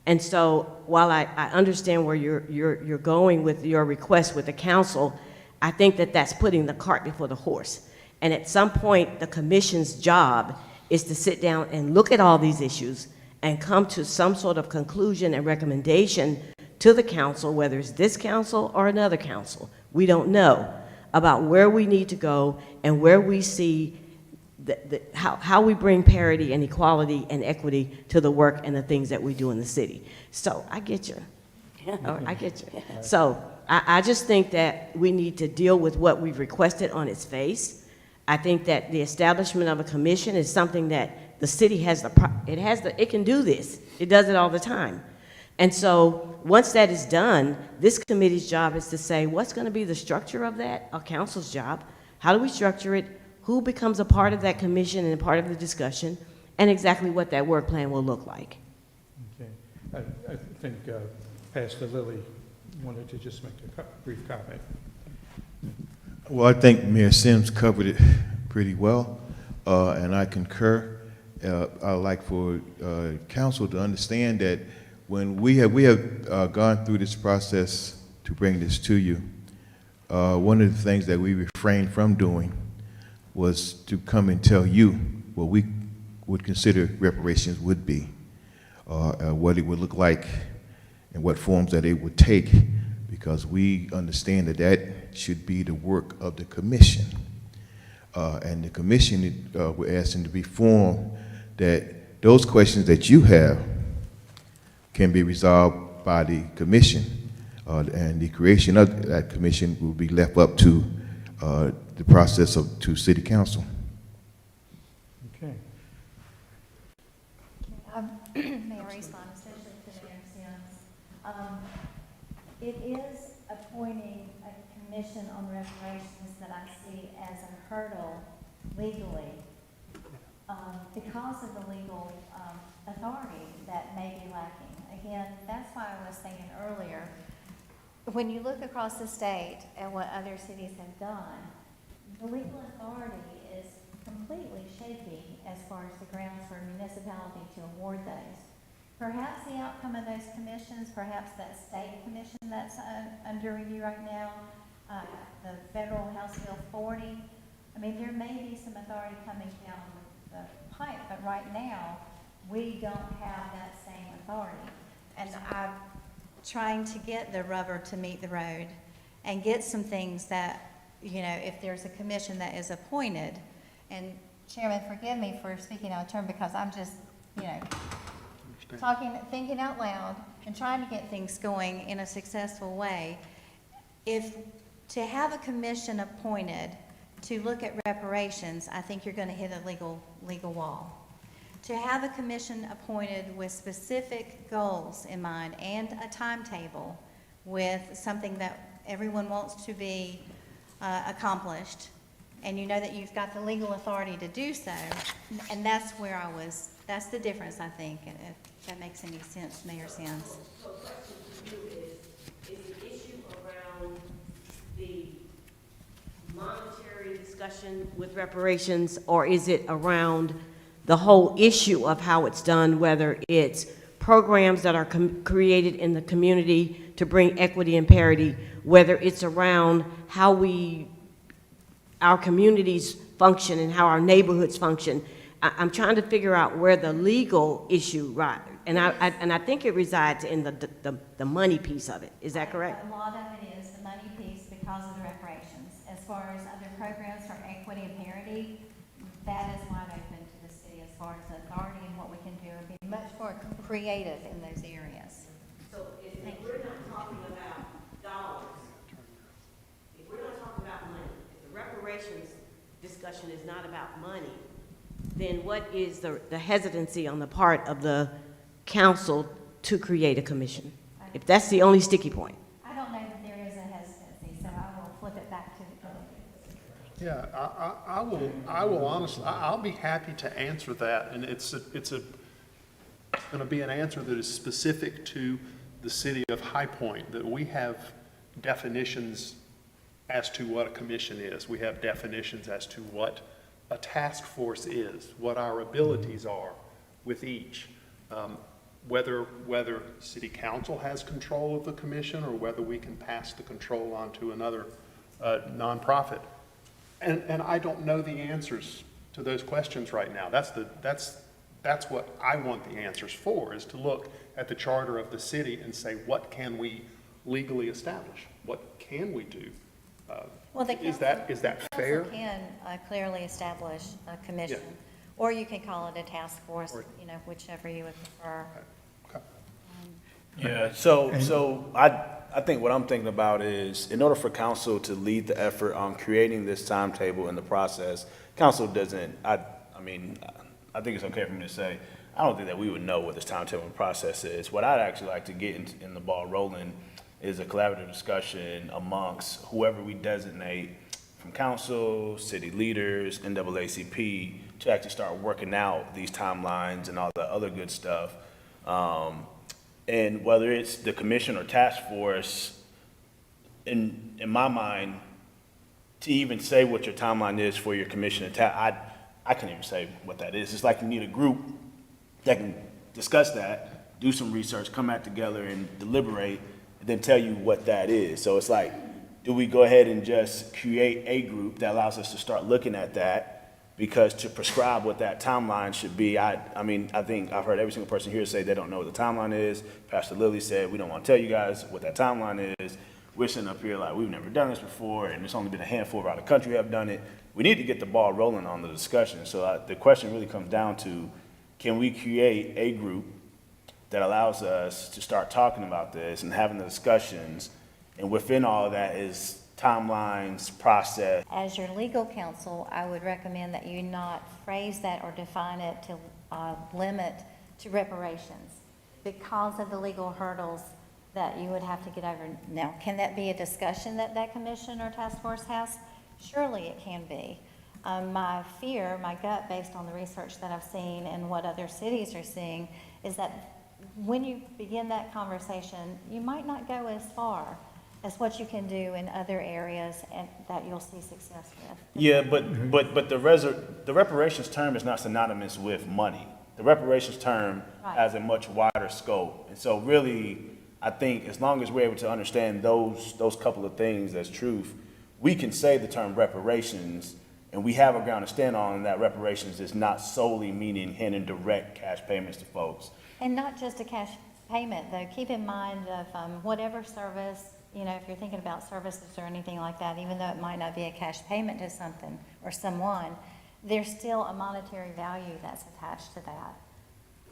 And so while I understand where you're going with your request with the council, I think that that's putting the cart before the horse. And at some point, the commission's job is to sit down and look at all these issues and come to some sort of conclusion and recommendation to the council, whether it's this council or another council, we don't know, about where we need to go and where we see how we bring parity and equality and equity to the work and the things that we do in the city. So I get you. I get you. So I just think that we need to deal with what we've requested on its face. I think that the establishment of a commission is something that the city has it can do this. It does it all the time. And so once that is done, this committee's job is to say, what's going to be the structure of that? Our council's job. How do we structure it? Who becomes a part of that commission and a part of the discussion, and exactly what that work plan will look like. okay. I think Pastor Lilly wanted to just make a brief comment. Well, I think Mayor Sims covered it pretty well, and I concur. I'd like for council to understand that when we have gone through this process to bring this to you, one of the things that we refrained from doing was to come and tell you what we would consider reparations would be, what it would look like, and what forms that it would take, because we understand that that should be the work of the commission. And the commission, we're asking to be formed that those questions that you have, can be resolved by the commission, and the creation of that commission will be left up to the process to city council. Okay. May I respond, especially to Mayor Sims? It is appointing a commission on reparations that I see as a hurdle legally, because of the legal authority that may be lacking. Again, that's why I was saying earlier, when you look across the state at what other cities have done, the legal authority is completely shaky as far as the grounds for a municipality to award those. Perhaps the outcome of those commissions, perhaps that state commission that's under review right now, the federal House Bill 40, I mean, there may be some authority coming down the pipe, but right now, we don't have that same authority. And I'm trying to get the rubber to meet the road and get some things that, you know, if there's a commission that is appointed, and Chairman, forgive me for speaking out of turn because I'm just, you know, thinking out loud and trying to get things going in a successful way. If to have a commission appointed to look at reparations, I think you're going to hit a legal wall. To have a commission appointed with specific goals in mind and a timetable with something that everyone wants to be accomplished, and you know that you've got the legal authority to do so, and that's the difference, I think, if that makes any sense, Mayor Sims. So question to you is the issue around the monetary discussion with reparations, or is it around the whole issue of how it's done, whether it's programs that are created in the community to bring equity and parity, whether it's around how our communities function and how our neighborhoods function? I'm trying to figure out where the legal issue, right, and I think it resides in the money piece of it. Is that correct? A lot of it is the money piece because of the reparations. As far as other programs for equity and parity, that is wide open to the city as far as the authority and what we can do and be much more creative in those areas. So if we're not talking about dollars, if we're not talking about money, if the reparations discussion is not about money, then what is the hesitancy on the part of the council to create a commission? If that's the only sticky point. I don't know that there is a hesitancy, so I will flip it back to the committee. Yeah, I will honestly, I'll be happy to answer that, and it's going to be an answer that is specific to the city of High Point, that we have definitions as to what a commission is. We have definitions as to what a task force is, what our abilities are with each. Whether city council has control of the commission or whether we can pass the control on to another nonprofit. And I don't know the answers to those questions right now. That's what I want the answers for, is to look at the charter of the city and say, what can we legally establish? What can we do? Well, Is that fair? council can clearly establish a commission, Yeah. or you can call it a task force, you know, whichever you would prefer. Okay. Yeah, so I think what I'm thinking about is, in order for council to lead the effort on creating this timetable and the process, council doesn't, I mean, I think it's okay for me to say, I don't think that we would know what this timetable and process is. What I'd actually like to get in the ball rolling is a collaborative discussion amongst whoever we designate from council, city leaders, NAACP, to actually start working out these timelines and all the other good stuff. And whether it's the commission or task force, in my mind, to even say what your timeline is for your commission and I can't even say what that is. It's like you need a group that can discuss that, do some research, come back together and deliberate, and then tell you what that is. So it's like, do we go ahead and just create a group that allows us to start looking at that? Because to prescribe what that timeline should be, I mean, I think I've heard every single person here say they don't know what the timeline is. Pastor Lilly said, we don't want to tell you guys what that timeline is. We're sitting up here like, we've never done this before, and there's only been a handful around the country who have done it. We need to get the ball rolling on the discussion. So the question really comes down to, can we create a group that allows us to start talking about this and having the discussions. And within all of that is timelines, process. As your legal counsel, I would recommend that you not phrase that or define it to limit to reparations because of the legal hurdles that you would have to get over. Now, can that be a discussion that that commission or task force has? Surely it can be. My fear, my gut, based on the research that I've seen and what other cities are seeing, is that when you begin that conversation, you might not go as far as what you can do in other areas and that you'll see success with. Yeah, but the reparations term is not synonymous with money. The reparations term Right. has a much wider scope. And so really, I think as long as we're able to understand those couple of things as truth, we can say the term reparations and we have a ground to stand on, and that reparations is not solely meaning handing direct cash payments to folks. And not just a cash payment, though. Keep in mind of whatever service, you know, if you're thinking about services or anything like that, even though it might not be a cash payment to something or someone, there's still a monetary value that's attached to that.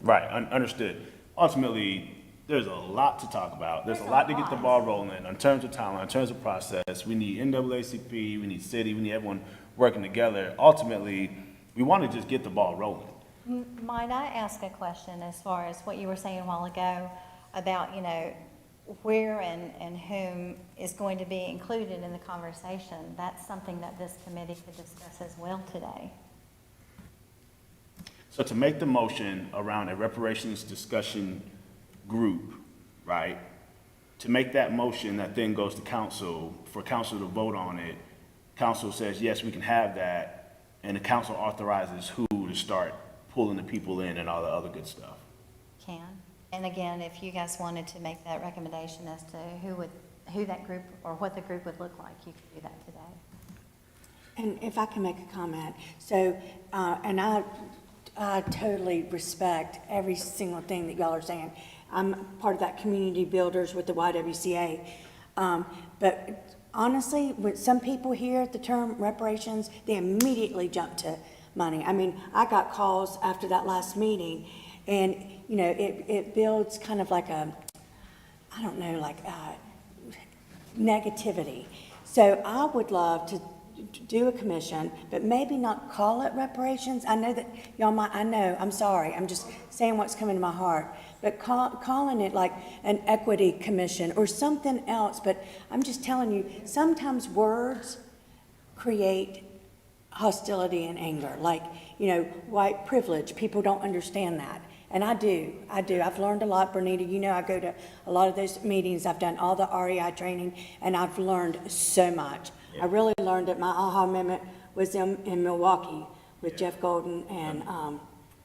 Right, understood. Ultimately, there's a lot to talk about. There's a lot to get the ball rolling in terms of timeline, in terms of process. We need NAACP, we need city, we need everyone working together. Ultimately, we want to just get the ball rolling. Might I ask a question as far as what you were saying a while ago about, you know, where and whom is going to be included in the conversation? That's something that this committee could discuss as well today. So to make the motion around a reparations discussion group, right? To make that motion that then goes to council, for council to vote on it, council says, yes, we can have that, and the council authorizes who to start pulling the people in and all the other good stuff. Can. And again, if you guys wanted to make that recommendation as to who that group or what the group would look like, you could do that today. And if I can make a comment, so, and I totally respect every single thing that y'all are saying. I'm part of that community builders with the YWCA. But honestly, when some people hear the term reparations, they immediately jump to money. I mean, I got calls after that last meeting, and, you know, it builds kind of like a, I don't know, like negativity. So I would love to do a commission, but maybe not call it reparations. I know that y'all might, I know, I'm sorry, I'm just saying what's coming to my heart, but calling it like an equity commission or something else. But I'm just telling you, sometimes words create hostility and anger. Like, you know, white privilege, people don't understand that. And I do. I've learned a lot, Bernita. You know, I go to a lot of those meetings. I've done all the REI training, and I've learned so much. I really learned that my aha moment was in Milwaukee with Jeff Golden and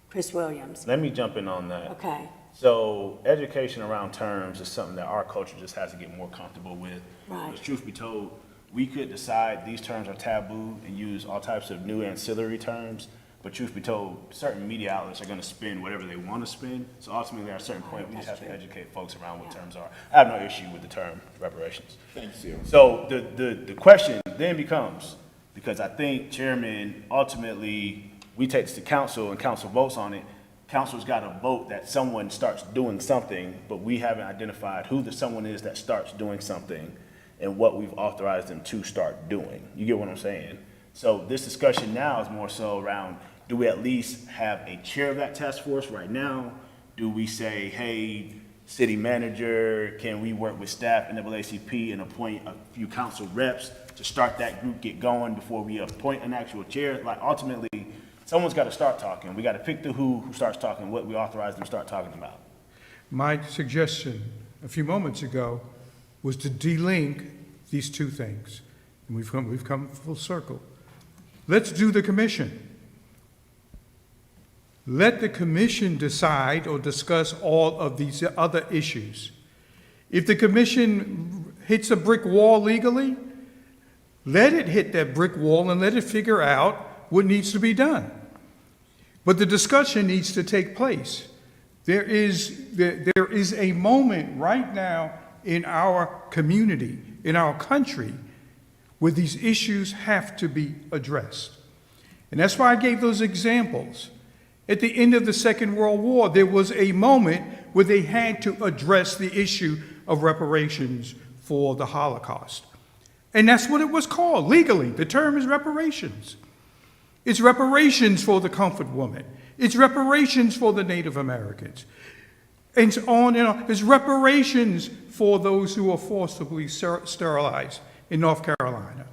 Chris Williams. Let me jump in on that. Okay. So education around terms is something that our culture just has to get more comfortable with. Right. Because truth be told, we could decide these terms are taboo and use all types of new ancillary terms, but truth be told, certain media outlets are going to spin whatever they want to spin. So ultimately, at a certain point, we just have to educate folks around what terms are. I have no issue with the term reparations. Thanks, Sarah. So the question then becomes, because I think, Chairman, ultimately, we take this to council and council votes on it. Council's got to vote that someone starts doing something, but we haven't identified who the someone is that starts doing something and what we've authorized them to start doing. You get what I'm saying? So this discussion now is more so around, do we at least have a chair of that task force right now? Do we say, hey, city manager, can we work with staff and NAACP and appoint a few council reps to start that group, get going before we appoint an actual chair? Like, ultimately, someone's got to start talking. We got to pick the who starts talking, what we authorize them to start talking about. My suggestion a few moments ago was to delink these two things. And we've come full circle. Let's do the commission. Let the commission decide or discuss all of these other issues. If the commission hits a brick wall legally, let it hit that brick wall and let it figure out what needs to be done. But the discussion needs to take place. There is a moment right now in our community, in our country, where these issues have to be addressed. And that's why I gave those examples. At the end of the Second World War, there was a moment where they had to address the issue of reparations for the Holocaust. And that's what it was called legally. The term is reparations. It's reparations for the comfort woman. It's reparations for the Native Americans. And so on and on. It's reparations for those who were forcibly sterilized in North Carolina.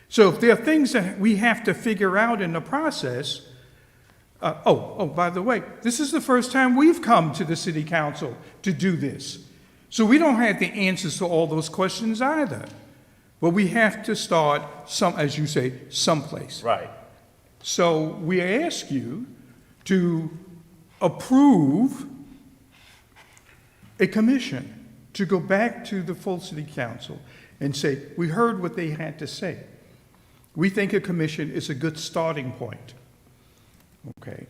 So if there are things that we have to figure out in the process, by the way, this is the first time we've come to the city council to do this. So we don't have the answers to all those questions either. But we have to start as you say, someplace. Right. So we ask you to approve a commission to go back to the full city council and say, we heard what they had to say. We think a commission is a good starting point. Okay.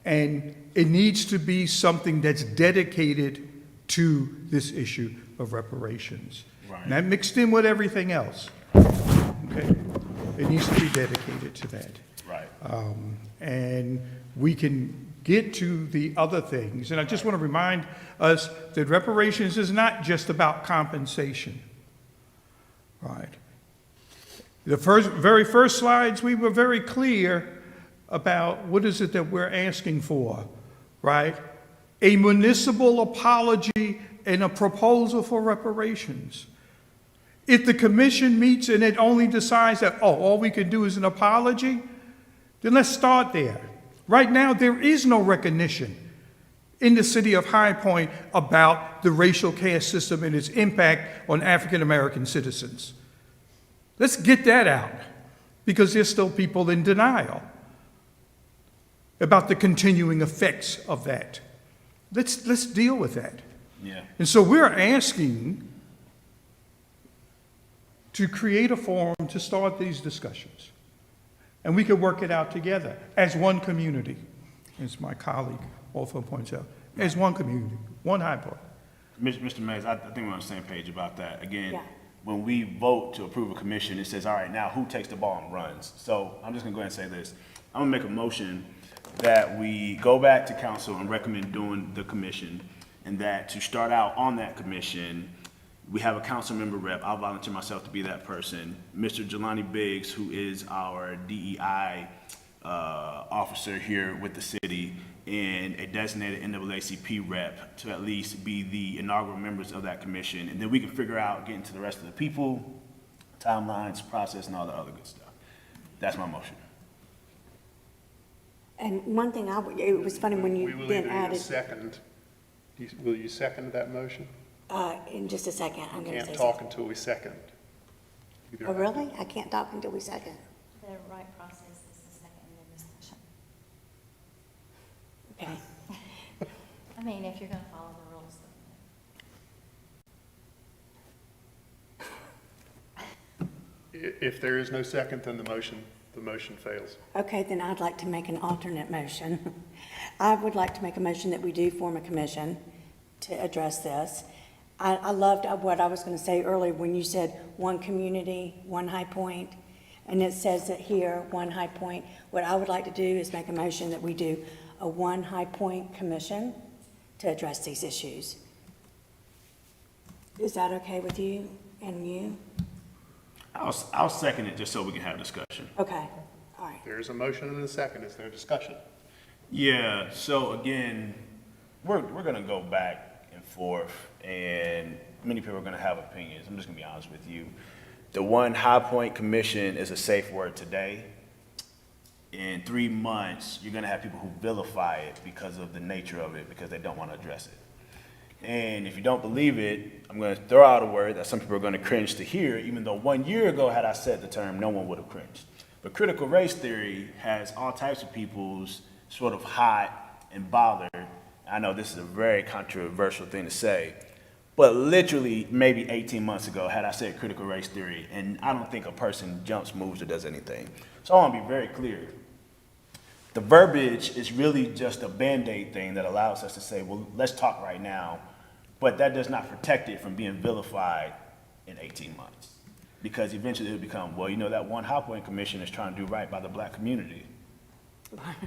And it needs to be something that's dedicated to this issue of reparations. Right. Not mixed in with everything else. Okay. It needs to be dedicated to that. Right. And we can get to the other things. And I just want to remind us that reparations is not just about compensation. Right. The very first slides, we were very clear about what is it that we're asking for, right? A municipal apology and a proposal for reparations. If the commission meets and it only decides that, all we can do is an apology, then let's start there. Right now, there is no recognition in the city of High Point about the racial caste system and its impact on African American citizens. Let's get that out, because there's still people in denial about the continuing effects of that. Let's deal with that. Yeah. And so we're asking to create a forum to start these discussions. And we can work it out together as one community, as my colleague also points out, as one community, one High Point. Mr. Mays, I think we're on the same page about that. Again, Yeah. when we vote to approve a commission, it says, all right, now who takes the ball and runs? So I'm just gonna go ahead and say this. I'm gonna make a motion that we go back to council and recommend doing the commission, and that to start out on that commission, we have a council member rep. I'll volunteer myself to be that person. Mr. Jelani Biggs, who is our DEI officer here with the city, and a designated NAACP rep to at least be the inaugural members of that commission. And then we can figure out getting to the rest of the people, timelines, process, and all the other good stuff. That's my motion. And one thing it was funny when We you will then either need a added, second. Will you second that motion? in just a second, I'm going to say Can't something. talk until we second. Either Oh, really? I can't talk until we second? The right process is the second and then discussion. Okay. I mean, if you're going to follow the rules. If there is no second, then the motion fails. Okay, then I'd like to make an alternate motion. I would like to make a motion that we do form a commission to address this. I loved what I was going to say earlier when you said one community, one High Point, and it says it here, one High Point. What I would like to do is make a motion that we do a one High Point commission to address these issues. Is that okay with you and you? I'll second it just so we can have discussion. Okay, all right. There's a motion and a second. Is there discussion? Yeah, so again, we're gonna go back and forth, and many people are gonna have opinions. I'm just gonna be honest with you. The one High Point Commission is a safe word today. In 3 months, you're gonna have people who vilify it because of the nature of it, because they don't wanna address it. And if you don't believe it, I'm going to throw out a word that some people are going to cringe to hear, even though 1 year ago, had I said the term, no one would have cringed. But critical race theory has all types of people's sort of hot and bothered. I know this is a very controversial thing to say, but literally maybe 18 months ago, had I said critical race theory, and I don't think a person jumps, moves, or does anything. So I want to be very clear. The verbiage is really just a Band-Aid thing that allows us to say, well, let's talk right now. But that does not protect it from being vilified in 18 months. Because eventually it'll become, well, you know, that one High Point Commission is trying to do right by the black community.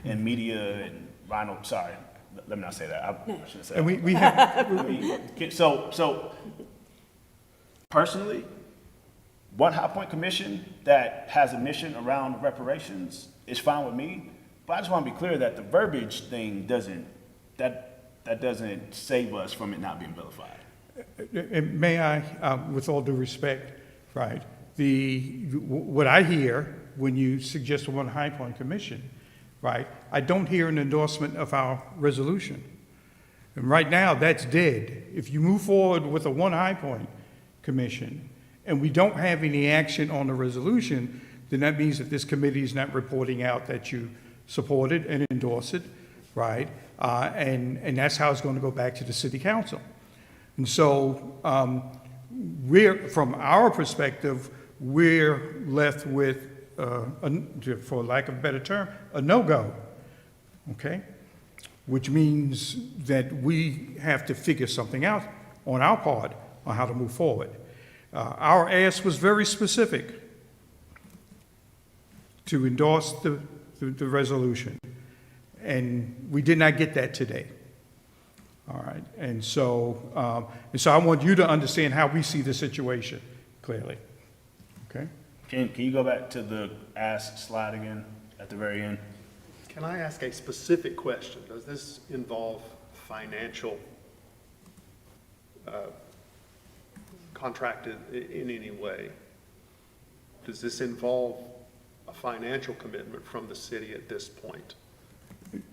And media and let me not say that. I shouldn't say And that. we have, I mean, so personally, one High Point commission that has a mission around reparations is fine with me. But I just want to be clear that the verbiage thing doesn't save us from it not being vilified. and may I, with all due respect, right, what I hear when you suggest a one High Point commission, right, I don't hear an endorsement of our resolution. And right now, that's dead. If you move forward with a one High Point commission, and we don't have any action on the resolution, then that means that this committee is not reporting out that you support it and endorse it, right? And that's how it's going to go back to the city council. And so from our perspective, we're left with, for lack of a better term, a no-go, okay? Which means that we have to figure something out on our part on how to move forward. Our ask was very specific to endorse the resolution, and we did not get that today. All right, and so I want you to understand how we see the situation clearly. Okay. Can you go back to the ask slide again at the very end? Can I ask a specific question? Does this involve financial contracted in any way? Does this involve a financial commitment from the city at this point?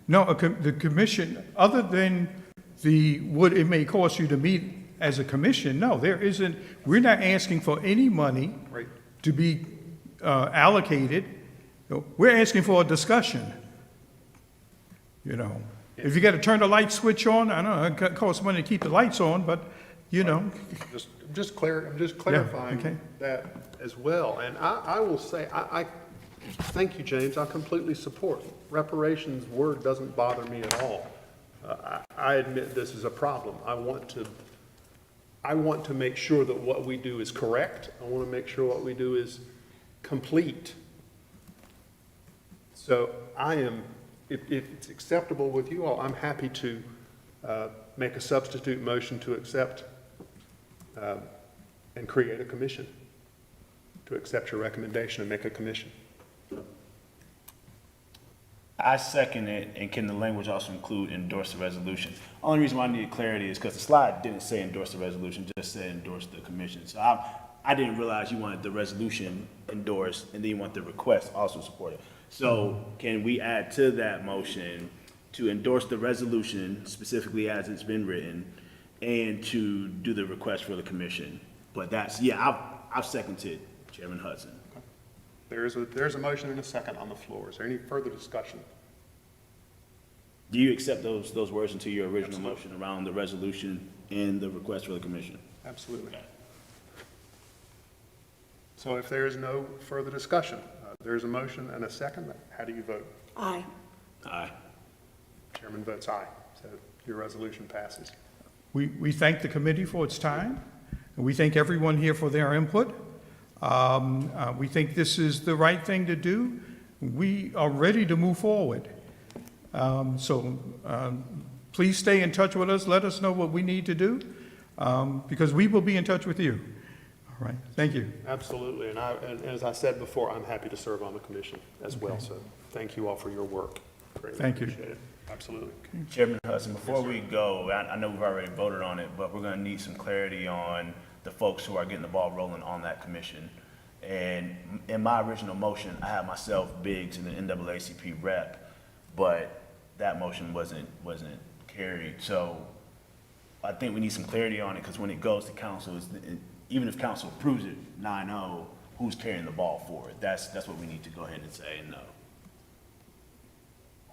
No, the commission, other than what it may cost you to meet as a commission, no, there isn't, we're not asking for any money Right. to be allocated. We're asking for a discussion. You know, if you got to turn the light switch on, I don't know, it costs money to keep the lights on, but, you know. I'm just clarifying okay. that as well. And I will say, I thank you, James. I completely support. Reparations word doesn't bother me at all. I admit this is a problem. I want to make sure that what we do is correct. I want to make sure what we do is complete. So if it's acceptable with you all, I'm happy to make a substitute motion to accept and create a commission, to accept your recommendation and make a commission. I second it, and can the language also include endorse the resolution? Only reason why I needed clarity is because the slide didn't say endorse the resolution, just said endorse the commission. So I didn't realize you wanted the resolution endorsed, and then you want the request also supported. So can we add to that motion to endorse the resolution specifically as it's been written, and to do the request for the commission? But I've seconded Chairman Hudson. There's a motion and a second on the floor. Is there any further discussion? Do you accept those words into your original motion around the resolution and the request for the commission? Absolutely. So if there is no further discussion, there's a motion and a second. How do you vote? Aye. Aye. Chairman votes aye. So your resolution passes. We thank the committee for its time, and we thank everyone here for their input. We think this is the right thing to do. We are ready to move forward. Please stay in touch with us. Let us know what we need to do, because we will be in touch with you. All right, thank you. Absolutely, and as I said before, I'm happy to serve on the commission as well, so thank you all for your work. Greatly Thank you. appreciate it. Absolutely. Chairman Hudson, before we go, I know we've already voted on it, but we're gonna need some clarity on the folks who are getting the ball rolling on that commission. And in my original motion, I had myself, Biggs, and the NAACP rep, but that motion wasn't carried. So I think we need some clarity on it, because when it goes to council, even if council approves it 9-0, who's carrying the ball forward? That's what we need to go ahead and say and know.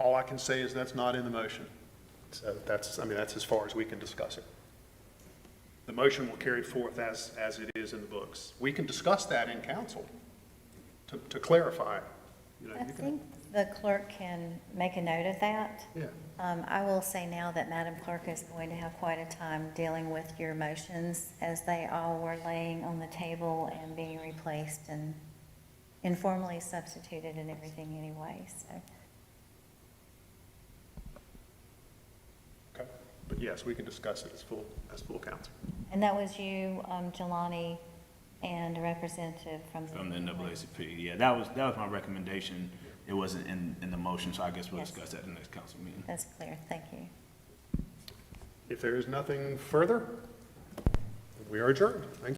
All I can say is that's not in the motion. So that's as far as we can discuss it. The motion will carry forth as it is in the books. We can discuss that in council to clarify. I think the clerk can make a note of that. Yeah. I will say now that Madam Clerk is going to have quite a time dealing with your motions, as they all were laying on the table and being replaced and informally substituted and everything anyway, so. yes, we can discuss it as full council. And that was you, Jelani, and a representative from the. From the NAACP, yeah, that was my recommendation. It wasn't in the motion, so I guess we'll Yes. discuss that at the next council meeting. That's clear, thank you. If there is nothing further, we are adjourned. Thank you.